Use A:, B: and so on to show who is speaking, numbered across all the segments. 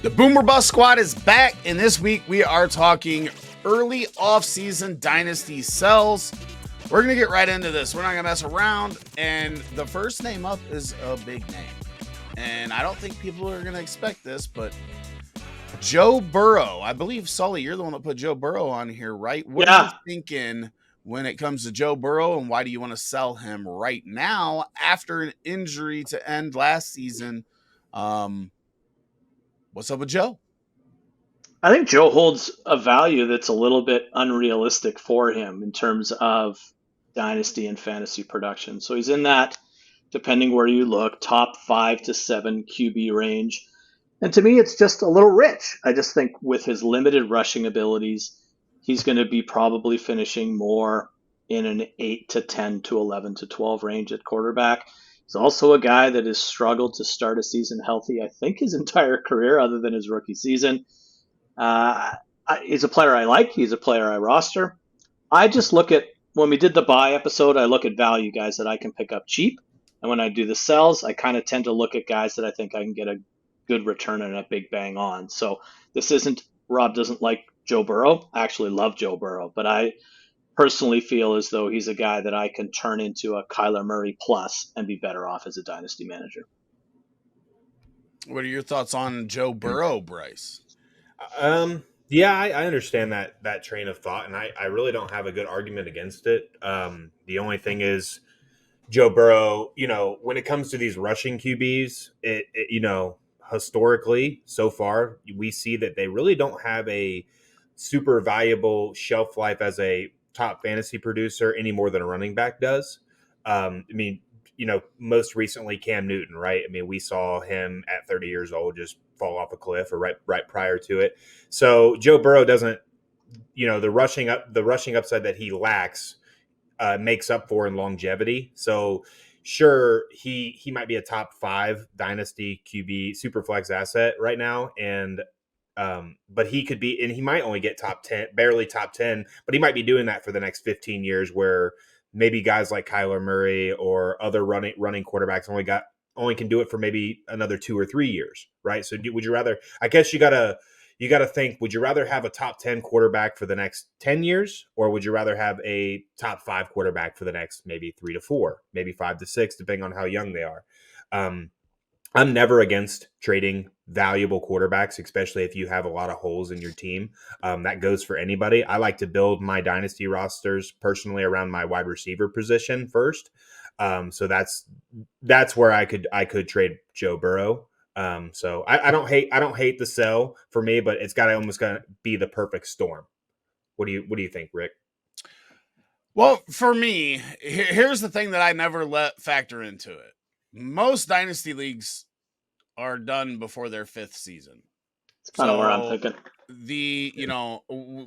A: The Boomer Bust Squad is back, and this week we are talking early offseason dynasty sells. We're going to get right into this. We're not going to mess around, and the first name up is a big name. And I don't think people are going to expect this, but Joe Burrow. I believe, Sully, you're the one that put Joe Burrow on here, right? What are you thinking when it comes to Joe Burrow, and why do you want to sell him right now after an injury to end last season? What's up with Joe?
B: I think Joe holds a value that's a little bit unrealistic for him in terms of dynasty and fantasy production. So he's in that, depending where you look, top 5 to 7 QB range. And to me, it's just a little rich. I just think with his limited rushing abilities, he's going to be probably finishing more in an 8 to 10 to 11 to 12 range at quarterback. He's also a guy that has struggled to start a season healthy, I think, his entire career, other than his rookie season. He's a player I like. He's a player I roster. I just look at, when we did the buy episode, I look at value guys that I can pick up cheap. And when I do the sells, I kind of tend to look at guys that I think I can get a good return and a big bang on. So this isn't, Rob doesn't like Joe Burrow. I actually love Joe Burrow, but I personally feel as though he's a guy that I can turn into a Kyler Murray plus and be better off as a dynasty manager.
A: What are your thoughts on Joe Burrow, Bryce?
C: Yeah, I understand that train of thought, and I really don't have a good argument against it. The only thing is Joe Burrow, when it comes to these rushing QBs, historically so far, we see that they really don't have a super valuable shelf life as a top fantasy producer any more than a running back does. Most recently Cam Newton, right? I mean, we saw him at 30 years old just fall off a cliff, or right prior to it. So Joe Burrow doesn't, the rushing upside that he lacks makes up for in longevity. So sure, he might be a top 5 dynasty QB super flex asset right now, and but he could be, and he might only get top 10, barely top 10, but he might be doing that for the next 15 years, where maybe guys like Kyler Murray or other running quarterbacks only can do it for maybe another 2 or 3 years, right? So would you rather, I guess you gotta think, would you rather have a top 10 quarterback for the next 10 years, or would you rather have a top 5 quarterback for the next maybe 3 to 4, maybe 5 to 6, depending on how young they are? I'm never against trading valuable quarterbacks, especially if you have a lot of holes in your team. That goes for anybody. I like to build my dynasty rosters personally around my wide receiver position first. So that's where I could trade Joe Burrow. So I don't hate the sell for me, but it's almost got to be the perfect storm. What do you think, Rick?
A: Well, for me, here's the thing that I never let factor into it. Most dynasty leagues are done before their 5th season.
B: That's kind of where I'm thinking.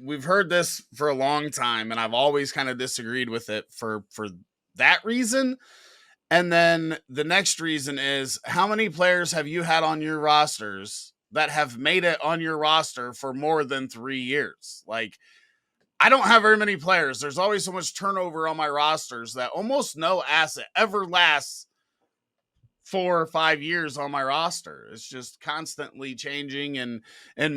A: We've heard this for a long time, and I've always kind of disagreed with it for that reason. And then the next reason is, how many players have you had on your rosters that have made it on your roster for more than 3 years? Like, I don't have very many players. There's always so much turnover on my rosters that almost no asset ever lasts 4 or 5 years on my roster. It's just constantly changing and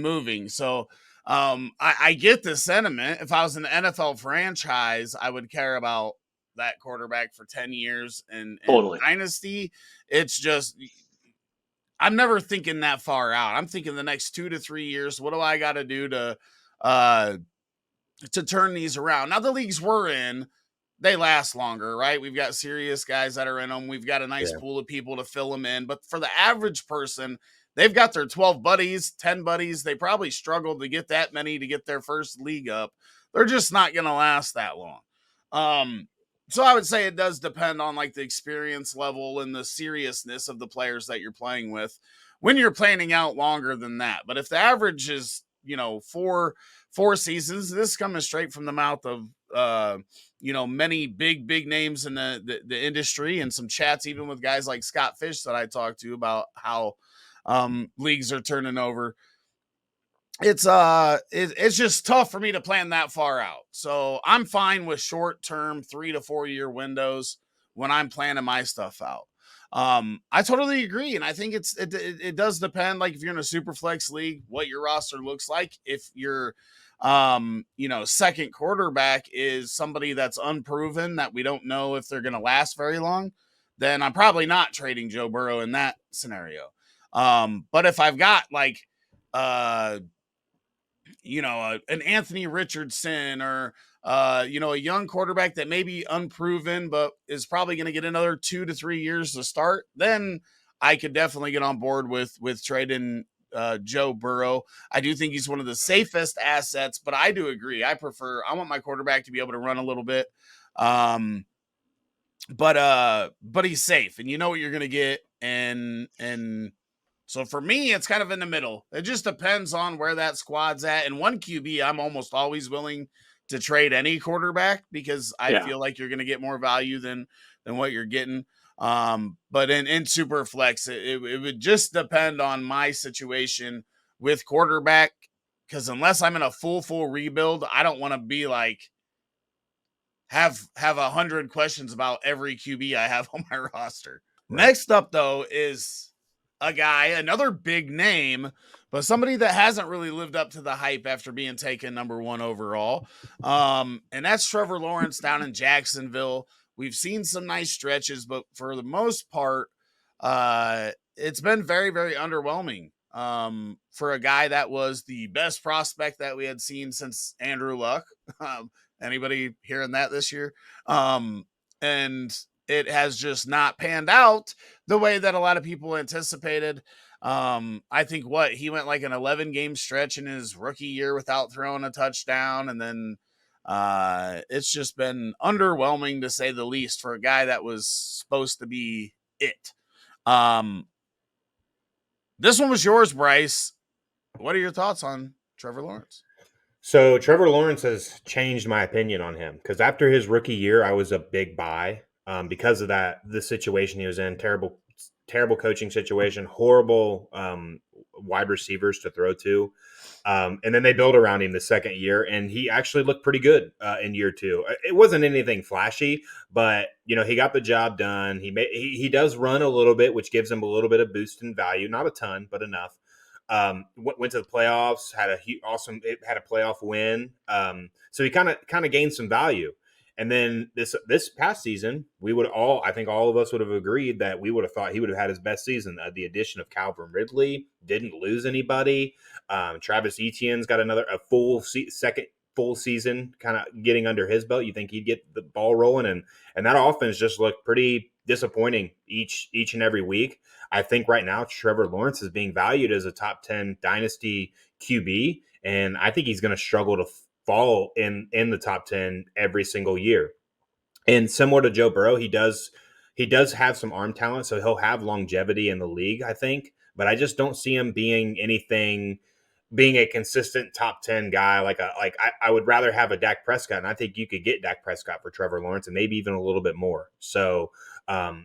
A: moving. So I get the sentiment. If I was an NFL franchise, I would care about that quarterback for 10 years and
B: Totally.
A: dynasty. It's just, I'm never thinking that far out. I'm thinking the next 2 to 3 years. What do I got to do to turn these around? Now, the leagues we're in, they last longer, right? We've got serious guys that are in them. We've got a nice pool of people to fill them in. But for the average person, they've got their 12 buddies, 10 buddies. They probably struggled to get that many to get their first league up. They're just not going to last that long. So I would say it does depend on like the experience level and the seriousness of the players that you're playing with when you're planning out longer than that. But if the average is, 4 seasons, this is coming straight from the mouth of, many big names in the industry, and some chats even with guys like Scott Fish that I talked to about how leagues are turning over. It's just tough for me to plan that far out. So I'm fine with short-term 3 to 4 year windows when I'm planning my stuff out. I totally agree, and I think it does depend. Like if you're in a super flex league, what your roster looks like. If your second quarterback is somebody that's unproven that we don't know if they're going to last very long, then I'm probably not trading Joe Burrow in that scenario. But if I've got like an Anthony Richardson or a young quarterback that may be unproven but is probably going to get another 2 to 3 years to start, then I could definitely get on board with trading Joe Burrow. I do think he's one of the safest assets, but I do agree. I want my quarterback to be able to run a little bit. But he's safe, and you know what you're going to get, and so for me, it's kind of in the middle. It just depends on where that squad's at. And one QB, I'm almost always willing to trade any quarterback because I feel like you're going to get more value than what you're getting. But in super flex, it would just depend on my situation with quarterback, because unless I'm in a full rebuild, I don't want to be like have 100 questions about every QB I have on my roster. Right. Next up, though, is a guy, another big name, but somebody that hasn't really lived up to the hype after being taken number 1 overall. And that's Trevor Lawrence down in Jacksonville. We've seen some nice stretches, but for the most part, it's been very, very underwhelming for a guy that was the best prospect that we had seen since Andrew Luck. Anybody hearing that this year? And it has just not panned out the way that a lot of people anticipated. I think he went like an 11-game stretch in his rookie year without throwing a touchdown. And then it's just been underwhelming, to say the least, for a guy that was supposed to be it. This one was yours, Bryce. What are your thoughts on Trevor Lawrence?
C: So Trevor Lawrence has changed my opinion on him, because after his rookie year, I was a big buy because of the situation he was in. Terrible coaching situation, horrible wide receivers to throw to. And then they built around him the second year, and he actually looked pretty good in year 2. It wasn't anything flashy, but he got the job done. He does run a little bit, which gives him a little bit of boost in value, not a ton, but enough. Went to the playoffs, had a playoff win. So he kind of gained some value. And then this past season, I think all of us would have agreed that we would have thought he would have had his best season. The addition of Calvin Ridley, didn't lose anybody. Travis Etienne's got second full season kind of getting under his belt. You think he'd get the ball rolling, and that offense just looked pretty disappointing each and every week. I think right now Trevor Lawrence is being valued as a top 10 dynasty QB, and I think he's going to struggle to fall in the top 10 every single year. And similar to Joe Burrow, he does have some arm talent, so he'll have longevity in the league, I think. But I just don't see him being a consistent top 10 guy. I would rather have a Dak Prescott, and I think you could get Dak Prescott for Trevor Lawrence, and maybe even a little bit more. So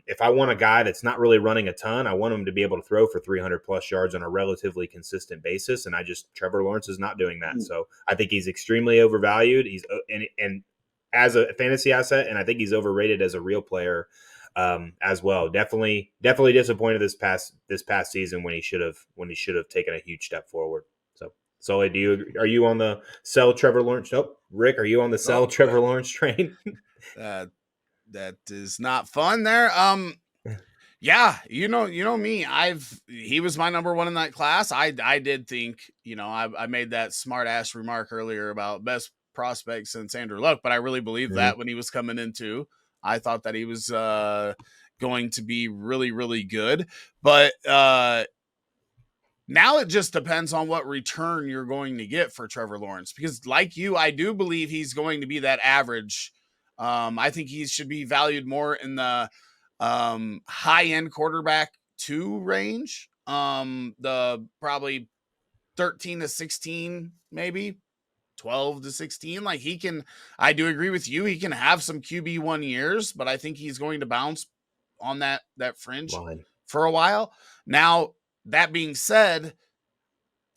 C: if I want a guy that's not really running a ton, I want him to be able to throw for 300 plus yards on a relatively consistent basis. And Trevor Lawrence is not doing that. So I think he's extremely overvalued. He's and as a fantasy asset, and I think he's overrated as a real player as well. Definitely disappointed this past season when he should have taken a huge step forward. So Sully, are you on the sell Trevor Lawrence? Nope. Rick, are you on the sell Trevor Lawrence train?
A: That is not fun there. Yeah, you know me. He was my number 1 in that class. I did think, I made that smart ass remark earlier about best prospect since Andrew Luck, but I really believed that when he was coming into. I thought that he was going to be really, really good. But now it just depends on what return you're going to get for Trevor Lawrence, because like you, I do believe he's going to be that average. I think he should be valued more in the high-end quarterback 2 range. The probably 13 to 16, maybe 12 to 16. Like I do agree with you. He can have some QB1 years, but I think he's going to bounce on that fringe for a while. Now, that being said,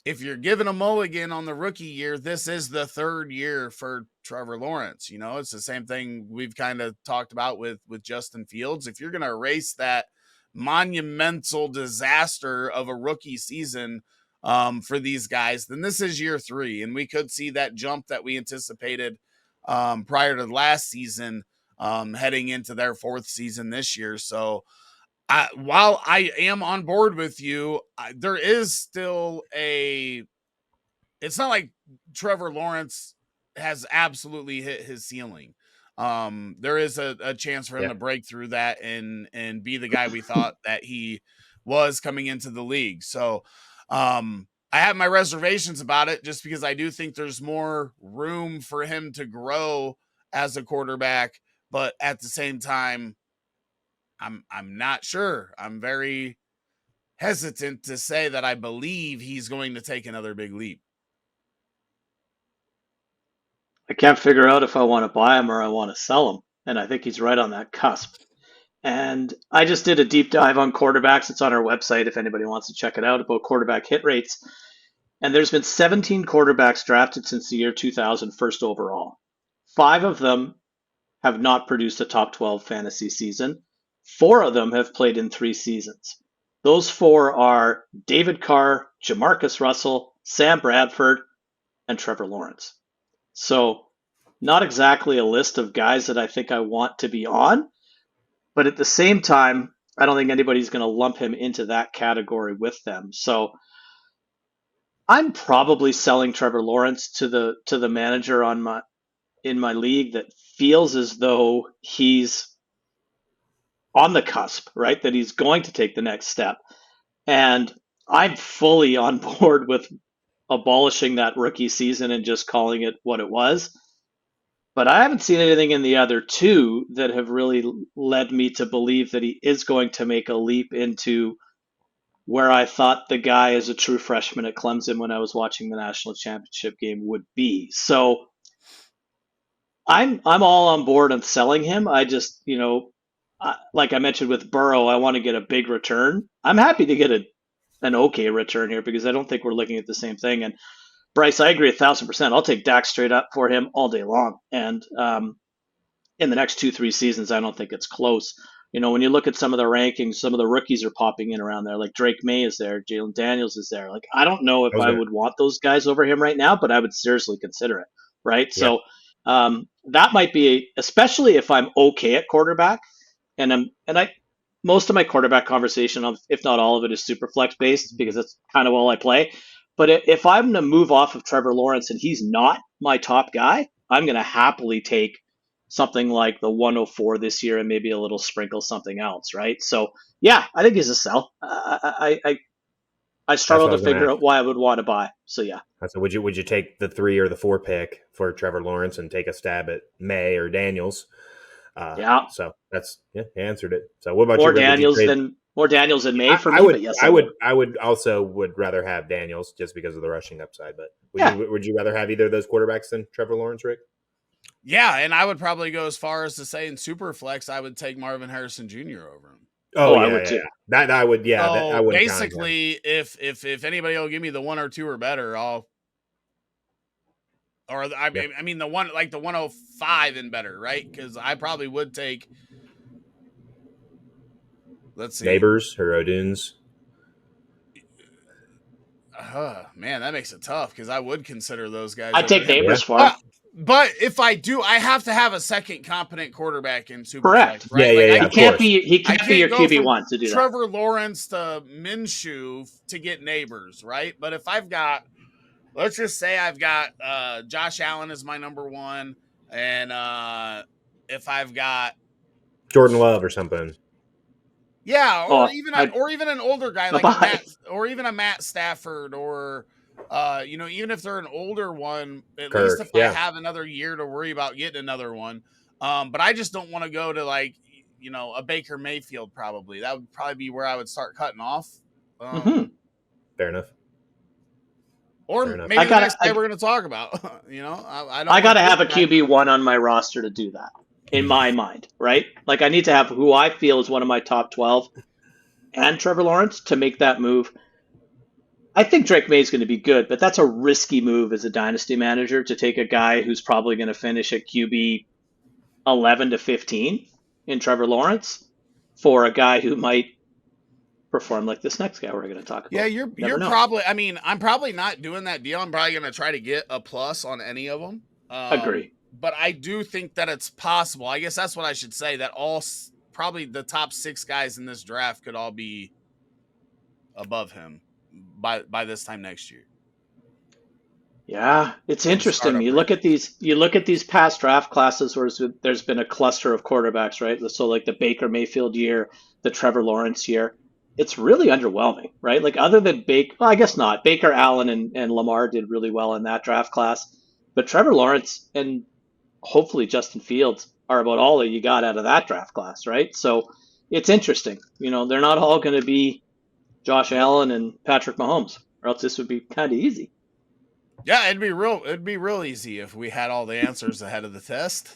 A: if you're giving a mulligan on the rookie year, this is the 3rd year for Trevor Lawrence. It's the same thing we've kind of talked about with Justin Fields. If you're going to erase that monumental disaster of a rookie season for these guys, then this is year 3. And we could see that jump that we anticipated prior to last season heading into their 4th season this year. So while I am on board with you, there is still it's not like Trevor Lawrence has absolutely hit his ceiling. There is a chance for him to break through that and be the guy we thought that he was coming into the league. So I have my reservations about it just because I do think there's more room for him to grow as a quarterback, but at the same time, I'm not sure. I'm very hesitant to say that I believe he's going to take another big leap.
B: I can't figure out if I want to buy him or I want to sell him. And I think he's right on that cusp. And I just did a deep dive on quarterbacks. It's on our website if anybody wants to check it out, about quarterback hit rates. And there's been 17 quarterbacks drafted since the year 2000, first overall. 5 of them have not produced a top 12 fantasy season. 4 of them have played in 3 seasons. Those 4 are David Carr, Jamarcus Russell, Sam Bradford, and Trevor Lawrence. So not exactly a list of guys that I think I want to be on, but at the same time, I don't think anybody's going to lump him into that category with them. So I'm probably selling Trevor Lawrence to the manager in my league that feels as though he's on the cusp, right? That he's going to take the next step. And I'm fully on board with abolishing that rookie season and just calling it what it was. But I haven't seen anything in the other 2 that have really led me to believe that he is going to make a leap into where I thought the guy as a true freshman at Clemson when I was watching the national championship game would be. So I'm all on board on selling him. I just, like I mentioned with Burrow, I want to get a big return. I'm happy to get an okay return here because I don't think we're looking at the same thing. And Bryce, I agree 1,000%. I'll take Dak straight up for him all day long. And in the next 2-3 seasons, I don't think it's close. When you look at some of the rankings, some of the rookies are popping in around there. Like Drake May is there, Jalen Daniels is there. Like I don't know if I would want those guys over him right now, but I would seriously consider it. Right. Yeah. So that might be, especially if I'm okay at quarterback, and most of my quarterback conversation, if not all of it, is super flex based because that's kind of all I play. But if I'm going to move off of Trevor Lawrence and he's not my top guy, I'm going to happily take something like the 104 this year and maybe a little sprinkle something else, right? So yeah, I think he's a sell. I struggle to figure out why I would want to buy. So yeah.
C: So would you take the 3 or the 4 pick for Trevor Lawrence and take a stab at May or Daniels?
B: Yeah.
C: So that's you answered it. So what about
B: more Daniels than May for me?
C: I would also rather have Daniels just because of the rushing upside. But would you rather have either of those quarterbacks than Trevor Lawrence, Rick?
A: Yeah, and I would probably go as far as to say in super flex, I would take Marvin Harrison Jr. over him.
C: Oh, yeah, I would too. That I would, yeah.
A: So
C: I would
A: basically, if anybody will give me the 1 or 2 or better, I mean the one like the 105 and better, right? Because I probably would take. Let's see,
C: Neighbors or O'Dunes.
A: Man, that makes it tough because I would consider those guys.
B: I take Neighbors for him.
A: But if I do, I have to have a second competent quarterback in super.
B: Correct.
A: Flex, right?
C: Yeah.
B: He can't be your QB1 to do that.
A: Trevor Lawrence to Minshew to get Neighbors, right? But if I've got, let's just say I've got Josh Allen as my number 1, and if I've got
C: Jordan Love or something.
A: Yeah, or even an older guy like a Matt Stafford, or even if they're an older one, at least if I have another year to worry about getting another one. But I just don't want to go to a Baker Mayfield. Probably that would probably be where I would start cutting off.
C: Fair enough.
A: Or maybe the next guy we're going to talk about.
B: I got to have a QB1 on my roster to do that. In my mind, right? Like I need to have who I feel is one of my top 12 and Trevor Lawrence to make that move. I think Drake May is going to be good, but that's a risky move as a dynasty manager to take a guy who's probably going to finish at QB 11 to 15 in Trevor Lawrence for a guy who might perform like this next guy we're going to talk about.
A: Yeah, you're probably. I mean, I'm probably not doing that deal. I'm probably going to try to get a plus on any of them.
B: Agree.
A: But I do think that it's possible. I guess that's what I should say. That probably the top 6 guys in this draft could all be above him by this time next year.
B: Yeah, it's interesting. You look at these past draft classes where there's been a cluster of quarterbacks, right? So like the Baker Mayfield year, the Trevor Lawrence year. It's really underwhelming, right? Like other than I guess not. Baker, Allen, and Lamar did really well in that draft class. But Trevor Lawrence and hopefully Justin Fields are about all that you got out of that draft class, right? So it's interesting. They're not all going to be Josh Allen and Patrick Mahomes, or else this would be kind of easy.
A: Yeah, it'd be real easy if we had all the answers ahead of the test.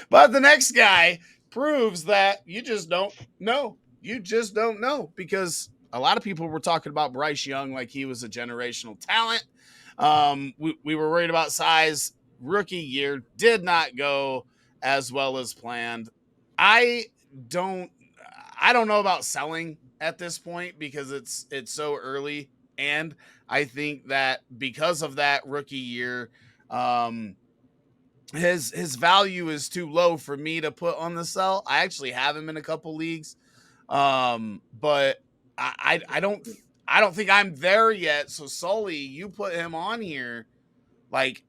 A: But the next guy proves that you just don't know. You just don't know, because a lot of people were talking about Bryce Young like he was a generational talent. We were worried about size. Rookie year did not go as well as planned. I don't know about selling at this point because it's so early, and I think that because of that rookie year, his value is too low for me to put on the sell. I actually have him in a couple leagues, but I don't think I'm there yet. So Sully, you put him on here, like.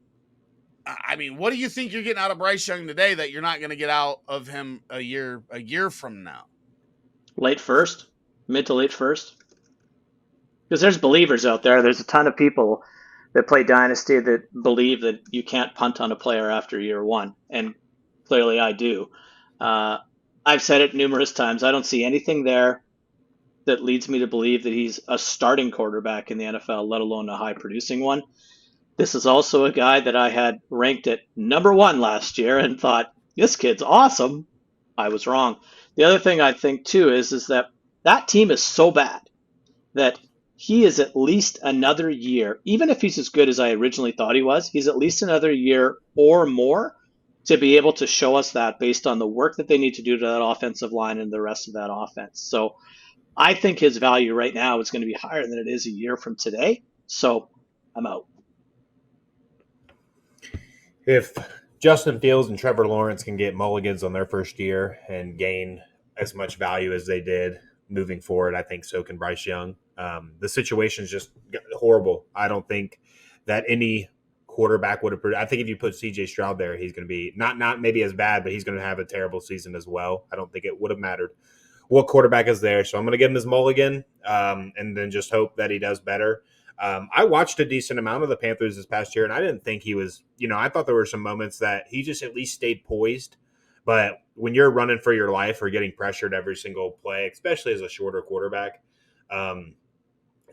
A: I mean, what do you think you're getting out of Bryce Young today that you're not going to get out of him a year from now?
B: Late first, mid to late first. Because there's believers out there. There's a ton of people that play Dynasty that believe that you can't punt on a player after year one. And clearly I do. I've said it numerous times. I don't see anything there that leads me to believe that he's a starting quarterback in the NFL, let alone a high producing one. This is also a guy that I had ranked at number 1 last year and thought, this kid's awesome. I was wrong. The other thing I think, too, is that team is so bad that he is at least another year, even if he's as good as I originally thought he was, he's at least another year or more to be able to show us that based on the work that they need to do to that offensive line and the rest of that offense. So I think his value right now is going to be higher than it is a year from today. So I'm out.
C: If Justin Fields and Trevor Lawrence can get mulligans on their first year and gain as much value as they did moving forward, I think so can Bryce Young. The situation is just horrible. I don't think that any quarterback would have. I think if you put C.J. Stroud there, he's going to be not maybe as bad, but he's going to have a terrible season as well. I don't think it would have mattered what quarterback is there. So I'm going to give him his mulligan and then just hope that he does better. I watched a decent amount of the Panthers this past year, and I didn't think he was, I thought there were some moments that he just at least stayed poised. But when you're running for your life or getting pressured every single play, especially as a shorter quarterback,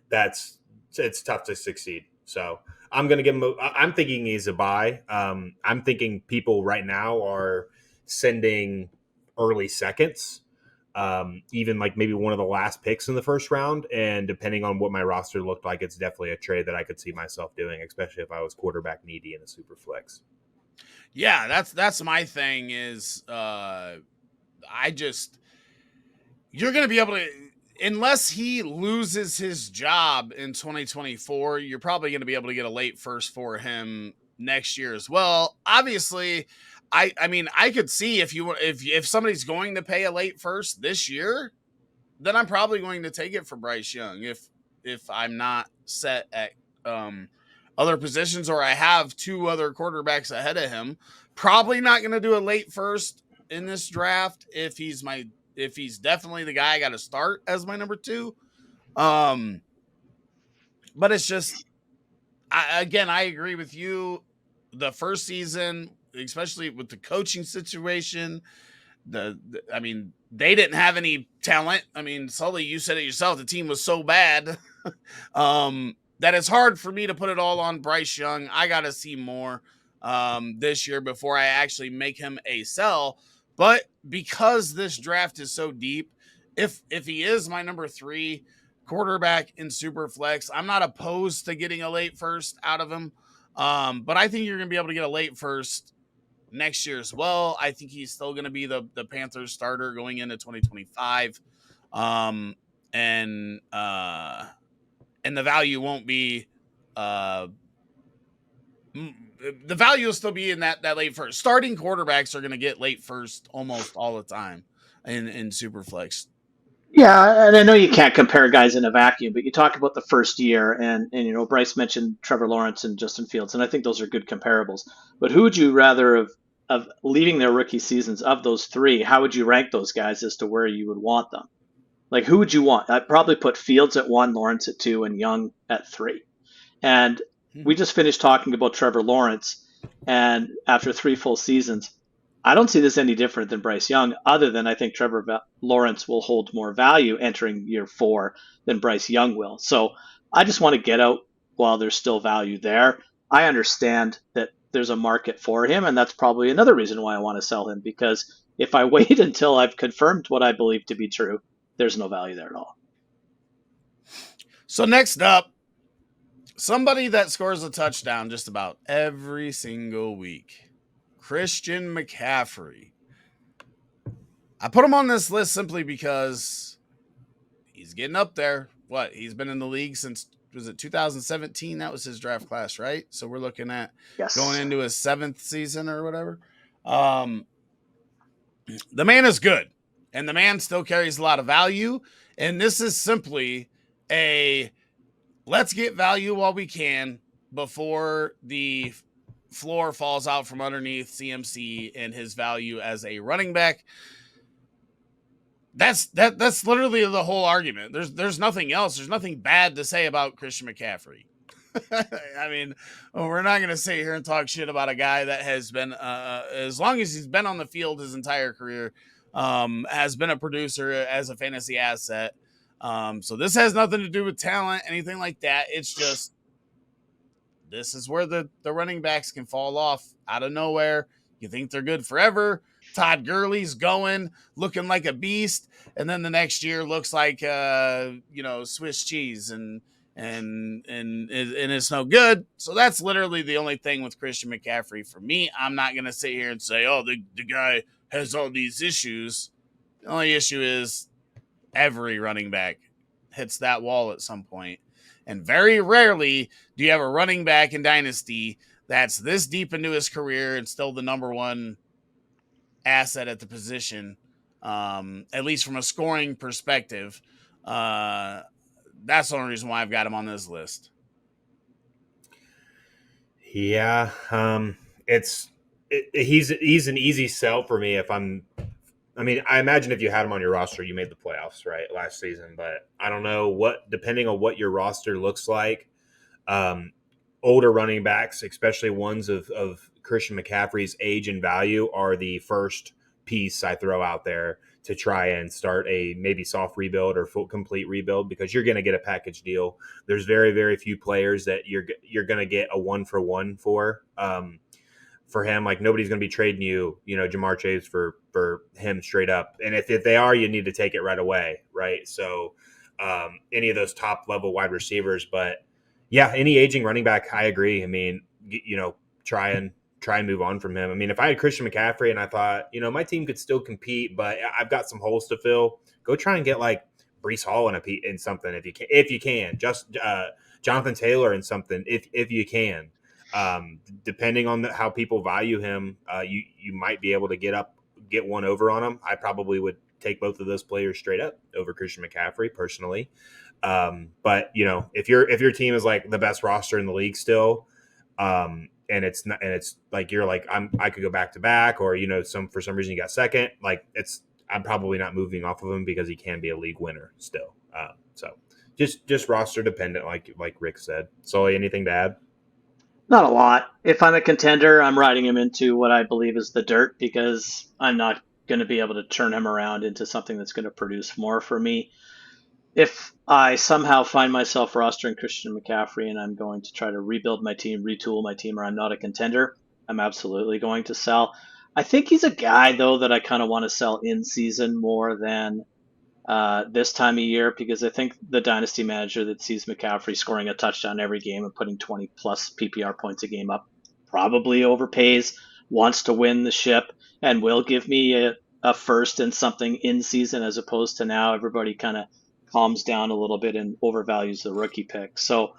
C: it's tough to succeed. So I'm going to give him I'm thinking he's a buy. I'm thinking people right now are sending early seconds. Even like maybe one of the last picks in the first round. And depending on what my roster looked like, it's definitely a trade that I could see myself doing, especially if I was quarterback needy in a super flex.
A: Yeah, that's my thing is you're going to be able to, unless he loses his job in 2024, you're probably going to be able to get a late first for him next year as well. Obviously, I mean, I could see if somebody's going to pay a late first this year, then I'm probably going to take it for Bryce Young if I'm not set at other positions or I have 2 other quarterbacks ahead of him. Probably not going to do a late first in this draft if he's definitely the guy I got to start as my number 2. But it's just I agree with you. The first season, especially with the coaching situation, I mean, they didn't have any talent. I mean, Sully, you said it yourself. The team was so bad that it's hard for me to put it all on Bryce Young. I got to see more this year before I actually make him a sell. But because this draft is so deep, if he is my number 3 quarterback in super flex, I'm not opposed to getting a late first out of him. But I think you're going to be able to get a late first next year as well. I think he's still going to be the Panthers starter going into 2025. and the value won't be the value will still be in that late first. Starting quarterbacks are going to get late first almost all the time in Superflex.
B: Yeah, and I know you can't compare guys in a vacuum, but you talk about the first year, and Bryce mentioned Trevor Lawrence and Justin Fields, and I think those are good comparables. But who would you rather of leaving their rookie seasons of those three? How would you rank those guys as to where you would want them? Like, who would you want? I'd probably put Fields at 1, Lawrence at 2, and Young at 3. And we just finished talking about Trevor Lawrence, and after 3 full seasons, I don't see this any different than Bryce Young, other than I think Trevor Lawrence will hold more value entering year 4 than Bryce Young will. So I just want to get out while there's still value there. I understand that there's a market for him, and that's probably another reason why I want to sell him, because if I wait until I've confirmed what I believe to be true, there's no value there at all.
A: So next up, somebody that scores a touchdown just about every single week, Christian McCaffrey. I put him on this list simply because he's getting up there. He's been in the league since, was it 2017? That was his draft class, right? So we're looking at going into his 7th season or whatever. The man is good, and the man still carries a lot of value. And this is simply let's get value while we can before the floor falls out from underneath CMC and his value as a running back. That's literally the whole argument. There's nothing else. There's nothing bad to say about Christian McCaffrey. I mean, we're not going to sit here and talk shit about a guy that has been, as long as he's been on the field his entire career, has been a producer as a fantasy asset. So this has nothing to do with talent, anything like that. It's just, this is where the running backs can fall off out of nowhere. You think they're good forever. Todd Gurley's going, looking like a beast, and then the next year looks like Swiss cheese, and it's no good. So that's literally the only thing with Christian McCaffrey for me. I'm not gonna sit here and say, oh, the guy has all these issues. The only issue is every running back hits that wall at some point. And very rarely do you have a running back in Dynasty that's this deep into his career and still the number one asset at the position, at least from a scoring perspective. That's the only reason why I've got him on this list.
C: Yeah, he's an easy sell for me I imagine if you had him on your roster, you made the playoffs, right, last season. But I don't know depending on what your roster looks like, older running backs, especially ones of Christian McCaffrey's age and value, are the first piece I throw out there to try and start a maybe soft rebuild or full complete rebuild, because you're going to get a package deal. There's very, very few players that you're going to get a 1-for-1 for him. Like, nobody's going to be trading you, Jamar Chase for him straight up. And if they are, you need to take it right away, right? So any of those top level wide receivers, but yeah, any aging running back, I agree. I mean, try and move on from him. I mean, if I had Christian McCaffrey and I thought, my team could still compete, but I've got some holes to fill, go try and get like Breece Hall in something if you can, just Jonathan Taylor in something if you can. Depending on how people value him, you might be able to get one over on him. I probably would take both of those players straight up over Christian McCaffrey personally. But if your team is like the best roster in the league still, and it's like you're like I could go back to back, or for some reason you got second, like I'm probably not moving off of him because he can be a league winner still. So just roster dependent, like Rick said. Sully, anything to add?
B: Not a lot. If I'm a contender, I'm riding him into what I believe is the dirt, because I'm not going to be able to turn him around into something that's going to produce more for me. If I somehow find myself rostering Christian McCaffrey and I'm going to try to rebuild my team, retool my team, or I'm not a contender, I'm absolutely going to sell. I think he's a guy, though, that I kind of want to sell in season more than this time of year, because I think the dynasty manager that sees McCaffrey scoring a touchdown every game and putting 20 plus PPR points a game up probably overpays, wants to win the ship, and will give me a first and something in season, as opposed to now everybody kind of calms down a little bit and overvalues the rookie pick. So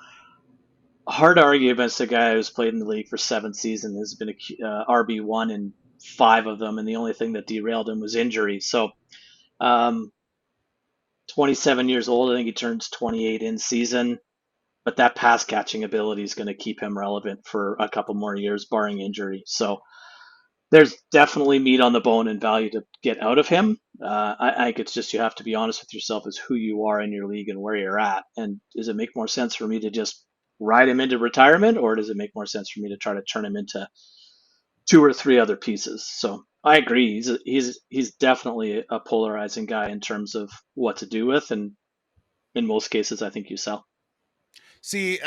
B: hard to argue against a guy who's played in the league for 7 seasons, has been a RB1 in 5 of them, and the only thing that derailed him was injury. So, um, 27 years old, I think he turns 28 in season, but that pass catching ability is going to keep him relevant for a couple more years, barring injury. So there's definitely meat on the bone and value to get out of him. I think it's just you have to be honest with yourself as who you are in your league and where you're at. And does it make more sense for me to just ride him into retirement, or does it make more sense for me to try to turn him into 2 or 3 other pieces? So I agree. He's definitely a polarizing guy in terms of what to do with, and in most cases, I think you sell.
A: See,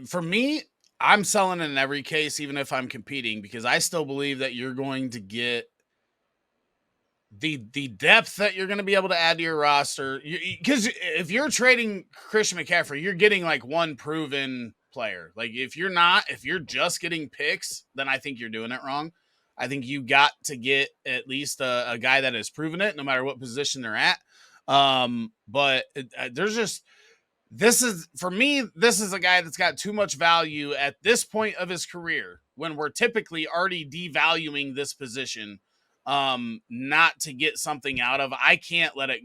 A: for me, I'm selling in every case, even if I'm competing, because I still believe that you're going to get the depth that you're going to be able to add to your roster. Because if you're trading Christian McCaffrey, you're getting like one proven player. Like if you're just getting picks, then I think you're doing it wrong. I think you got to get at least a guy that has proven it, no matter what position they're at. But there's just this is a guy that's got too much value at this point of his career when we're typically already devaluing this position, not to get something out of. I can't let it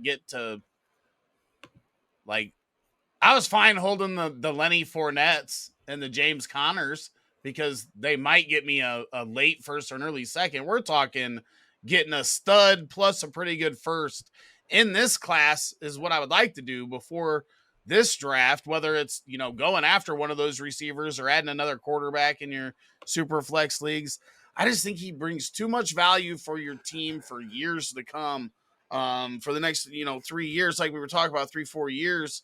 A: get to like, I was fine holding the Lenny Fournettes and the James Connors because they might get me a late first or an early second. We're talking getting a stud plus a pretty good first in this class is what I would like to do before this draft, whether it's, going after one of those receivers or adding another quarterback in your super flex leagues. I just think he brings too much value for your team for years to come, for the next, 3 years, like we were talking about, 3-4 years.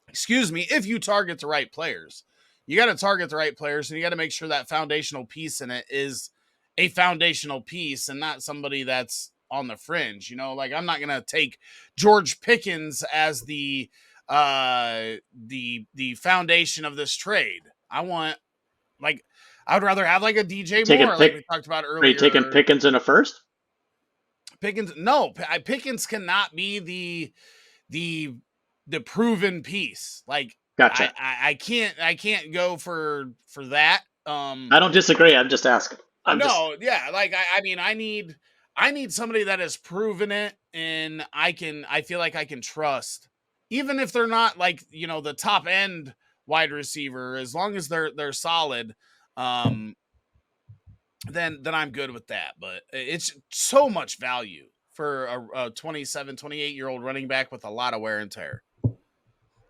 A: Excuse me, if you target the right players. You got to target the right players, and you got to make sure that foundational piece in it is a foundational piece and not somebody that's on the fringe. Like I'm not going to take George Pickens as the foundation of this trade. I would rather have like a DJ Moore, like we talked about earlier.
B: Are you taking Pickens in a first?
A: Pickens, no, Pickens cannot be the proven piece. Like,
B: gotcha.
A: I can't go for that.
B: I don't disagree. I'm just asking.
A: Like I need somebody that has proven it, and I feel like I can trust, even if they're not like, the top end wide receiver, as long as they're solid. Then I'm good with that. But it's so much value for a 27, 28-year-old running back with a lot of wear and tear.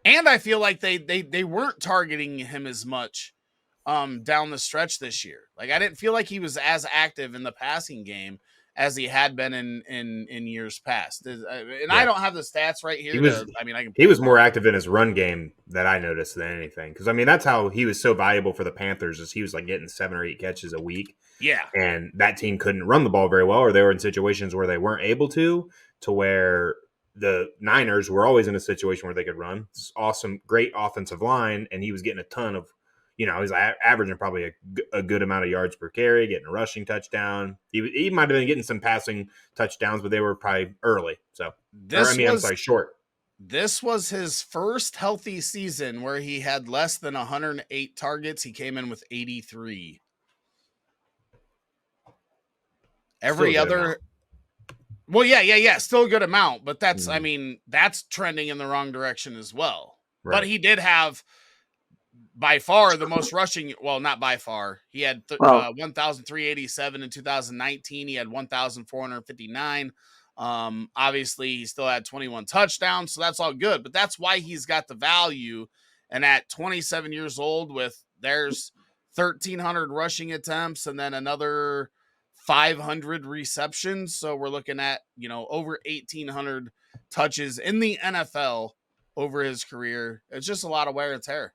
A: And I feel like they weren't targeting him as much down the stretch this year. Like I didn't feel like he was as active in the passing game as he had been in years past. I don't have the stats right here.
C: He was more active in his run game that I noticed than anything. Because that's how he was so valuable for the Panthers, is he was like getting 7 or 8 catches a week.
A: Yeah.
C: And that team couldn't run the ball very well, or they were in situations where they weren't able to where the Niners were always in a situation where they could run. It's awesome, great offensive line, and he was getting a ton of, he's averaging probably a good amount of yards per carry, getting a rushing touchdown. He might have been getting some passing touchdowns, but they were probably early. So, short.
A: This was his first healthy season where he had less than 108 targets. He came in with 83. Every other, well, yeah, still a good amount, but that's, that's trending in the wrong direction as well. Right. But he did have by far the most rushing. Well, not by far. He had 1,387 in 2019. He had 1,459. Obviously, he still had 21 touchdowns, so that's all good. But that's why he's got the value. And at 27 years old, there's 1,300 rushing attempts and then another 500 receptions. So we're looking at, over 1,800 touches in the NFL over his career. It's just a lot of wear and tear.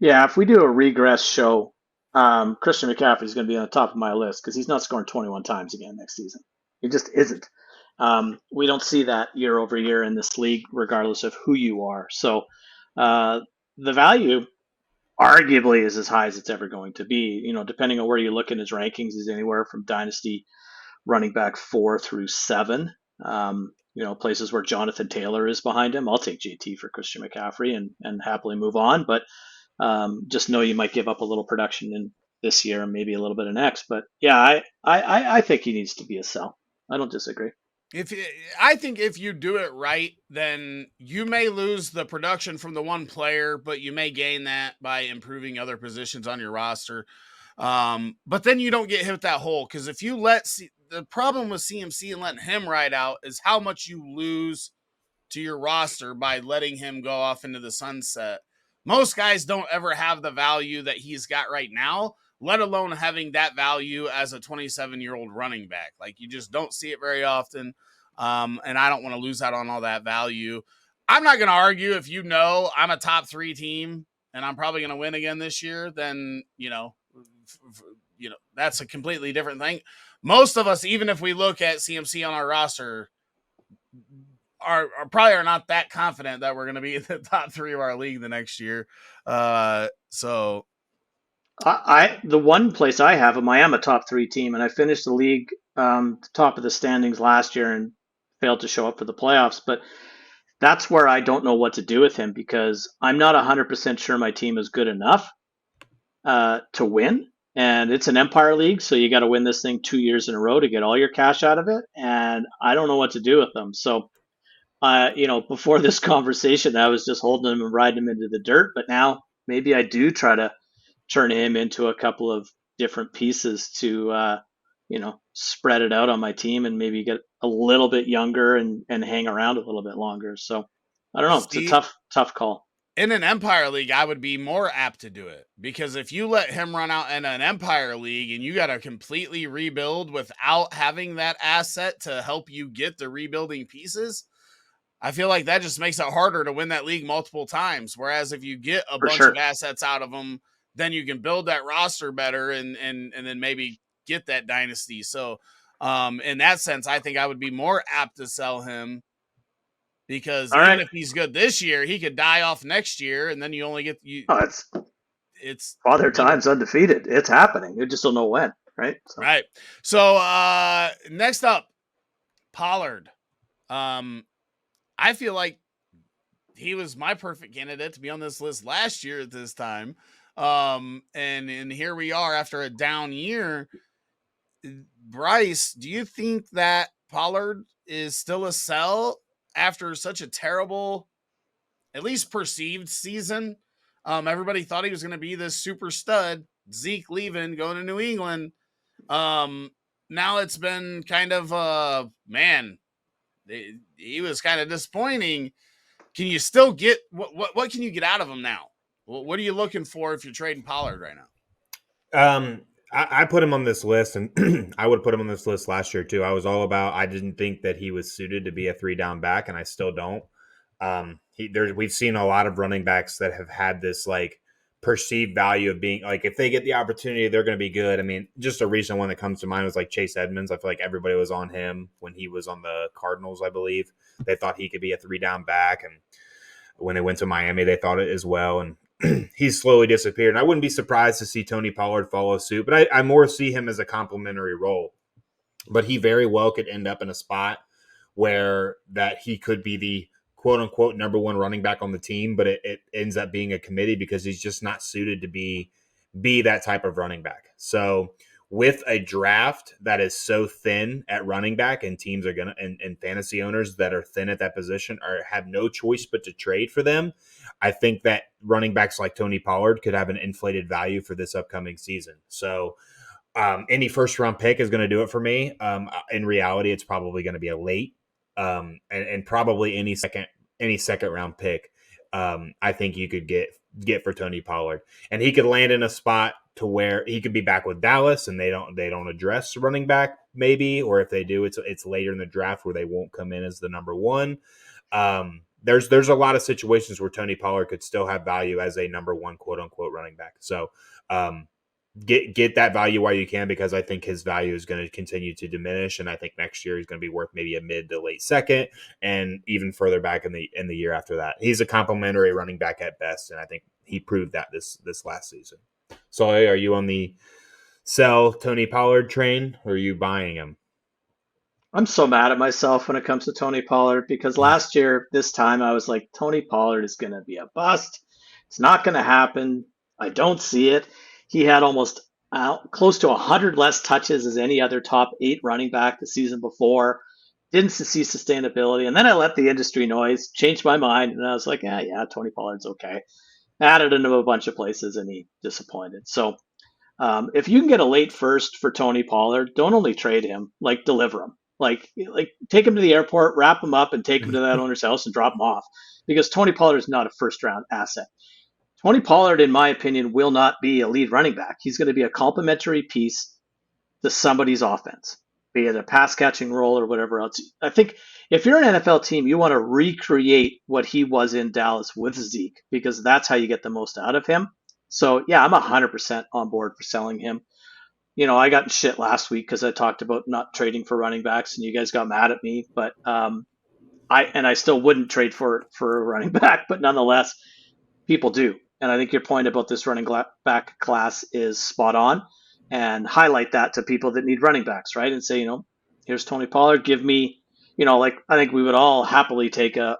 B: Yeah, if we do a regress show, Christian McCaffrey is going to be on the top of my list because he's not scoring 21 times again next season. He just isn't. We don't see that year over year in this league, regardless of who you are. So the value arguably is as high as it's ever going to be. Depending on where you look in his rankings, is anywhere from Dynasty running back 4 through 7. Places where Jonathan Taylor is behind him, I'll take JT for Christian McCaffrey and happily move on. But just know you might give up a little production in this year and maybe a little bit of next. But yeah, I think he needs to be a sell. I don't disagree.
A: I think if you do it right, then you may lose the production from the one player, but you may gain that by improving other positions on your roster. But then you don't get hit with that hole, because if you the problem with CMC and letting him ride out is how much you lose to your roster by letting him go off into the sunset. Most guys don't ever have the value that he's got right now, let alone having that value as a 27-year-old running back. Like, you just don't see it very often. And I don't want to lose out on all that value. I'm not going to argue if I'm a top 3 team and I'm probably going to win again this year, then, that's a completely different thing. Most of us, even if we look at CMC on our roster, are probably not that confident that we're going to be in the top 3 of our league the next year. So
B: the one place I have him, I am a top 3 team, and I finished the league top of the standings last year and failed to show up for the playoffs. But that's where I don't know what to do with him, because I'm not 100% sure my team is good enough to win. And it's an Empire League, so you got to win this thing 2 years in a row to get all your cash out of it. And I don't know what to do with them. So, before this conversation, I was just holding him and riding him into the dirt. But now maybe I do try to turn him into a couple of different pieces to, spread it out on my team and maybe get a little bit younger and hang around a little bit longer. So I don't know. It's a tough call.
A: In an Empire League, I would be more apt to do it, because if you let him run out in an Empire League and you got to completely rebuild without having that asset to help you get the rebuilding pieces, I feel like that just makes it harder to win that league multiple times. Whereas if you get a bunch of assets out of them, then you can build that roster better and then maybe get that dynasty. So in that sense, I think I would be more apt to sell him, because if he's good this year, he could die off next year, and then you only get
B: it's Father Time's undefeated. It's happening. You just don't know when, right?
A: Right. So next up, Pollard. I feel like he was my perfect candidate to be on this list last year at this time. And here we are after a down year. Bryce, do you think that Pollard is still a sell after such a terrible, at least perceived, season? Everybody thought he was going to be this super stud. Zeke leaving, going to New England. Now it's been kind of he was kind of disappointing. Can you still get what can you get out of him now? What are you looking for if you're trading Pollard right now?
C: I put him on this list, and I would put him on this list last year too. I didn't think that he was suited to be a 3-down back, and I still don't. We've seen a lot of running backs that have had this like perceived value of being like, if they get the opportunity, they're going to be good. I mean, just a recent one that comes to mind was like Chase Edmonds. I feel like everybody was on him when he was on the Cardinals, I believe. They thought he could be a 3-down back, and when they went to Miami, they thought it as well. And he's slowly disappeared. And I wouldn't be surprised to see Tony Pollard follow suit, but I more see him as a complementary role. But he very well could end up in a spot where that he could be the quote unquote number 1 running back on the team, but it ends up being a committee because he's just not suited to be that type of running back. So with a draft that is so thin at running back, and teams are going to, and fantasy owners that are thin at that position have no choice but to trade for them, I think that running backs like Tony Pollard could have an inflated value for this upcoming season. So any first round pick is going to do it for me. In reality, it's probably going to be a late and probably any second round pick. I think you could get for Tony Pollard, and he could land in a spot to where he could be back with Dallas, and they don't address running back maybe, or if they do, it's later in the draft where they won't come in as the number 1. There's a lot of situations where Tony Pollard could still have value as a number 1 quote unquote running back. So get that value while you can, because I think his value is going to continue to diminish, and I think next year he's going to be worth maybe a mid to late second, and even further back in the year after that. He's a complimentary running back at best, and I think he proved that this last season. Sully, are you on the sell Tony Pollard train, or are you buying him?
B: I'm so mad at myself when it comes to Tony Pollard because last year, this time, I was like, Tony Pollard is going to be a bust. It's not going to happen. I don't see it. He had almost close to 100 less touches as any other top 8 running back the season before. Didn't see sustainability. And then I let the industry noise change my mind. And I was like, yeah, Tony Pollard's okay. Added him to a bunch of places and he disappointed. So if you can get a late first for Tony Pollard, don't only trade him, like deliver him. Like take him to the airport, wrap him up, and take him to that owner's house and drop him off. Because Tony Pollard is not a first round asset. Tony Pollard, in my opinion, will not be a lead running back. He's going to be a complementary piece to somebody's offense, be it a pass catching role or whatever else. I think if you're an NFL team, you want to recreate what he was in Dallas with Zeke because that's how you get the most out of him. So yeah, I'm 100% on board for selling him. I got in shit last week because I talked about not trading for running backs, and you guys got mad at me. But I still wouldn't trade for a running back, but nonetheless, people do. And I think your point about this running back class is spot on, and highlight that to people that need running backs, right? And say, here's Tony Pollard. Give me, like I think we would all happily take a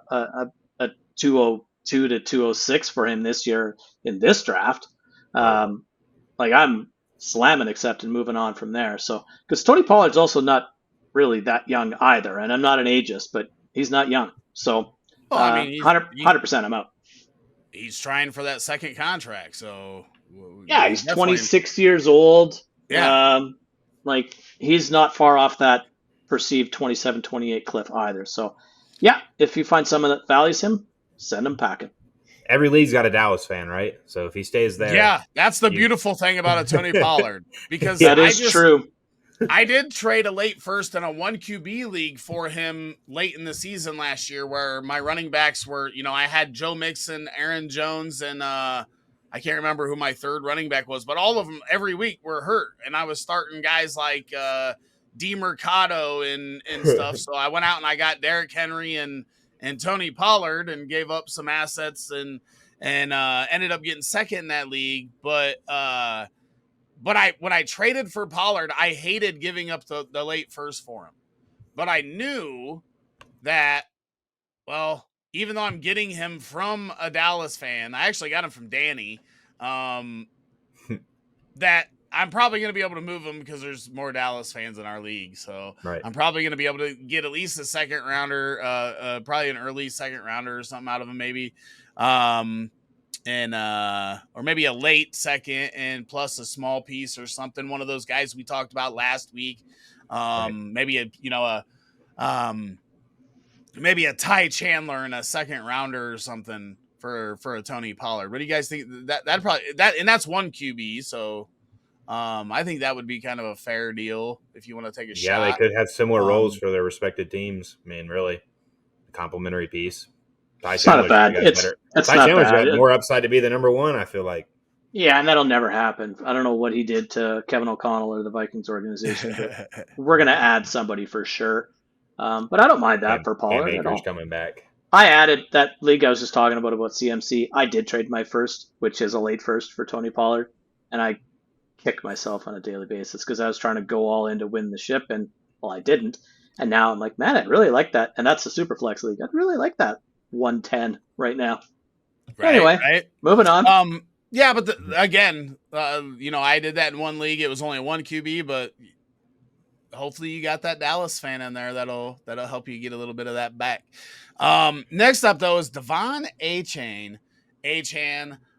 B: 202 to 206 for him this year in this draft. Like I'm slamming accept and moving on from there. So because Tony Pollard's also not really that young either, and I'm not an ageist, but he's not young. So
A: Well, I mean,
B: 100% I'm out.
A: he's trying for that second contract, so
B: Yeah, he's 26 years old.
A: Yeah.
B: Like he's not far off that perceived 27, 28 cliff either. So yeah, if you find someone that values him, send him packing.
C: Every league's got a Dallas fan, right? So if he stays there,
A: yeah, that's the beautiful thing about a Tony Pollard because
B: that is true.
A: I did trade a late first in a 1 QB league for him late in the season last year where my running backs were, I had Joe Mixon, Aaron Jones, and I can't remember who my third running back was, but all of them every week were hurt. And I was starting guys like DeMercado and stuff. So I went out and I got Derrick Henry and Tony Pollard and gave up some assets and ended up getting second in that league. But when I traded for Pollard, I hated giving up the late first for him. But I knew that, well, even though I'm getting him from a Dallas fan, I actually got him from Danny, that I'm probably going to be able to move him because there's more Dallas fans in our league. So
C: right.
A: I'm probably going to be able to get at least a second rounder, probably an early second rounder or something out of him maybe. Or maybe a late second and plus a small piece or something. One of those guys we talked about last week. Maybe maybe a Ty Chandler and a second rounder or something for a Tony Pollard. What do you guys think? And that's 1 QB. So I think that would be kind of a fair deal if you want to take a shot.
C: Yeah, they could have similar roles for their respective teams. I mean, really, a complimentary piece.
B: It's not bad. It's
C: Ty Chandler's got more upside to be the number one, I feel like.
B: Yeah, and that'll never happen. I don't know what he did to Kevin O'Connell or the Vikings organization, but we're going to add somebody for sure. But I don't mind that for Pollard at all.
C: Coming back.
B: I added that league I was just talking about CMC. I did trade my first, which is a late first for Tony Pollard, and I kick myself on a daily basis because I was trying to go all in to win the ship, and I didn't. And now I'm like, man, I really like that, and that's the Superflex league. I'd really like that 110 right now. Anyway, moving on.
A: Yeah, but again, I did that in one league. It was only a 1 QB, but hopefully you got that Dallas fan in there. That'll help you get a little bit of that back. Next up, though, is Devon Achane,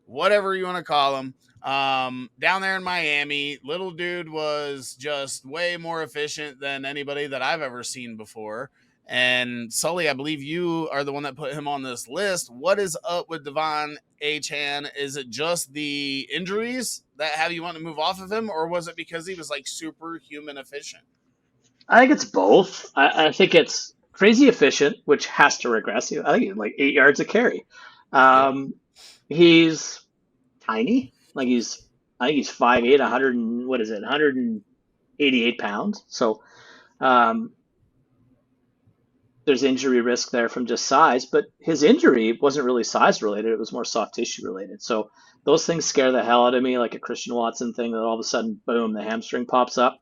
A: whatever you want to call him. Down there in Miami, little dude was just way more efficient than anybody that I've ever seen before. And Sully, I believe you are the one that put him on this list. What is up with Devon Achane? Is it just the injuries that have you want to move off of him, or was it because he was like superhuman efficient?
B: I think it's both. I think it's crazy efficient, which has to regress. I think he's like 8 yards a carry. He's tiny. I think he's 5'8", 188 pounds. So there's injury risk there from just size, but his injury wasn't really size related. It was more soft tissue related. So those things scare the hell out of me, like a Christian Watson thing that all of a sudden, boom, the hamstring pops up.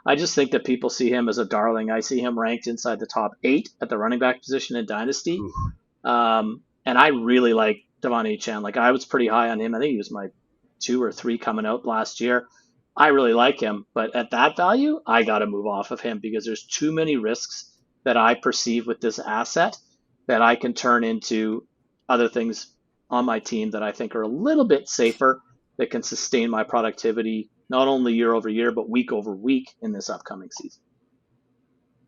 B: I just think that people see him as a darling. I see him ranked inside the top 8 at the running back position in Dynasty. And I really like Devon Achane. Like, I was pretty high on him. I think he was my 2 or 3 coming out last year. I really like him, but at that value, I got to move off of him because there's too many risks that I perceive with this asset that I can turn into other things on my team that I think are a little bit safer, that can sustain my productivity not only year over year, but week over week in this upcoming season.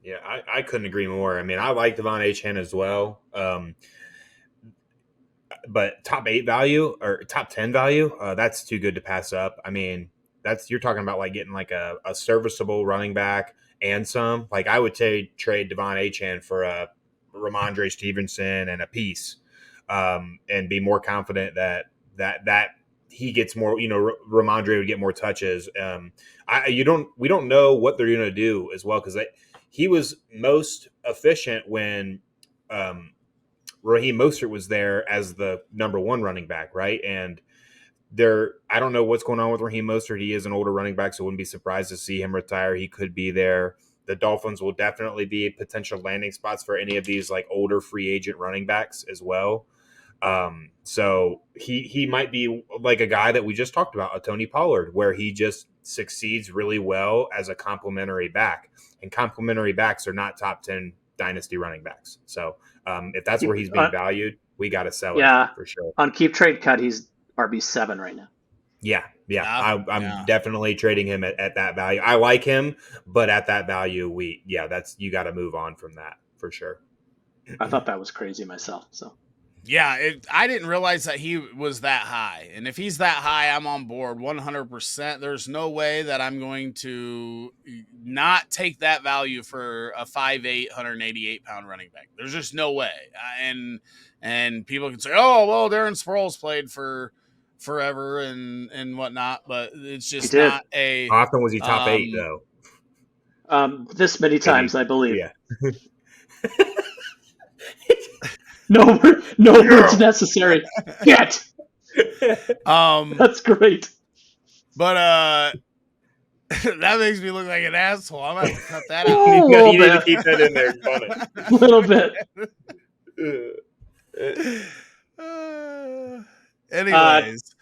C: Yeah, I couldn't agree more. I mean, I like Devon Achane as well. But top 8 value or top 10 value, that's too good to pass up. I mean, you're talking about like getting like a serviceable running back and some. Like, I would trade Devon Achane for a Ramondre Stevenson and a piece, and be more confident that he gets more. Ramondre would get more touches. We don't know what they're going to do as well, because he was most efficient when Raheem Mostert was there as the number 1 running back, right? And I don't know what's going on with Raheem Mostert. He is an older running back, so I wouldn't be surprised to see him retire. He could be there. The Dolphins will definitely be potential landing spots for any of these like older free agent running backs as well. So he might be like a guy that we just talked about, a Tony Pollard, where he just succeeds really well as a complementary back. And complementary backs are not top 10 dynasty running backs. So if that's where he's being valued, we got to sell him for sure.
B: On Keep Trade Cut, he's RB7 right now.
C: Yeah. I'm definitely trading him at that value. I like him, but at that value, you got to move on from that for sure.
B: I thought that was crazy myself. So
A: yeah, I didn't realize that he was that high. And if he's that high, I'm on board 100%. There's no way that I'm going to not take that value for a 5'8", 188-pound running back. There's just no way. And people can say, oh, well, Darren Sproles played for forever and whatnot, but it's just not a...
C: How often was he top 8, though?
B: This many times, I believe.
C: Yeah.
B: No words necessary. Get. That's great.
A: But that makes me look like an asshole. I'm gonna have to cut that out.
C: You need to keep that in there. It's funny.
B: A little bit.
A: Anyways,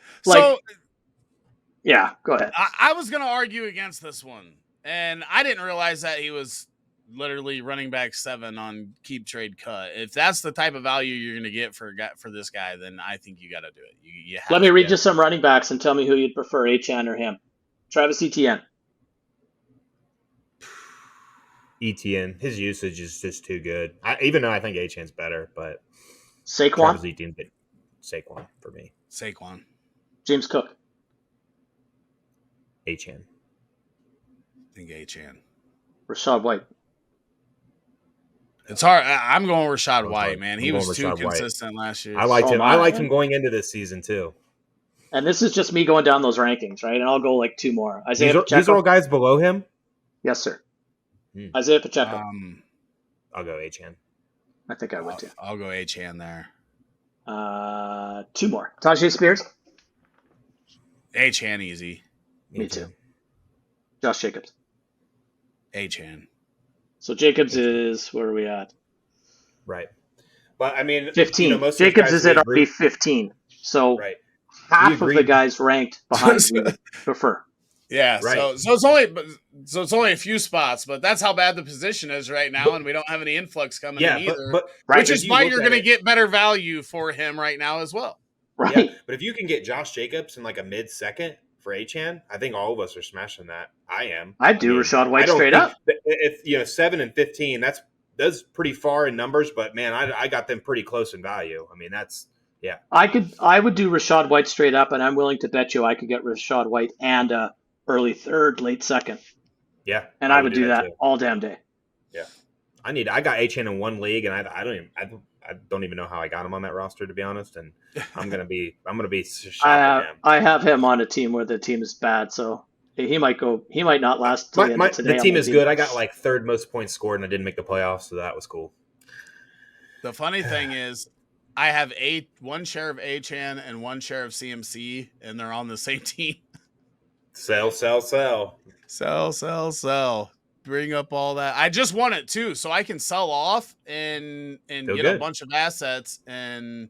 B: yeah, go ahead.
A: I was gonna argue against this one, and I didn't realize that he was literally running back 7 on Keep Trade Cut. If that's the type of value you're going to get for this guy, then I think you got to do it. You
B: Let me read you some running backs and tell me who you'd prefer, Achane or him. Travis Etienne.
C: Etienne, his usage is just too good. Even though I think Achane's better, but
B: Saquon.
C: Travis Etienne, Saquon for me.
A: Saquon.
B: James Cook.
C: Achane.
A: I think Achane.
B: Rashad White.
A: It's hard. I'm going Rashad White, man. He was too consistent last year.
C: I liked him. I liked him going into this season too.
B: And this is just me going down those rankings, right? And I'll go like 2 more. Isaiah Pacheco.
C: These are all guys below him?
B: Yes, sir. Isaiah Pacheco.
C: I'll go Achane.
B: I think I would too.
A: I'll go Achane there.
B: 2 more. Tajay Spears.
A: Achane easy.
B: Me too. Josh Jacobs.
A: Achane.
B: So Jacobs is, where are we at?
C: Right. But I mean,
B: 15. Jacobs is at RB 15. So half of the guys ranked behind we prefer.
A: Yeah. Right. So it's only a few spots, but that's how bad the position is right now, and we don't have any influx coming in either. Which is why you're going to get better value for him right now as well.
B: Right.
C: Yeah, but if you can get Josh Jacobs in like a mid-second for Achane, I think all of us are smashing that. I am.
B: I'd do Rashad White straight up.
C: If 7 and 15, that's pretty far in numbers, but man, I got them pretty close in value. I mean, yeah.
B: I would do Rashad White straight up, and I'm willing to bet you I could get Rashad White and early 3rd, late 2nd.
C: Yeah.
B: And I would do that all damn day.
C: Yeah. I got Achane in 1 league, and I don't even know how I got him on that roster, to be honest. And I'm gonna be shocked at him.
B: I have him on a team where the team is bad, so he might not last till the end of today.
C: The team is good. I got like 3rd most points scored, and I didn't make the playoffs, so that was cool.
A: The funny thing is, I have 1 share of Achane and 1 share of CMC, and they're on the same team.
C: Sell.
A: Sell. Bring up all that. I just want it too, so I can sell off and
C: Feel
A: get
C: good.
A: a bunch of assets and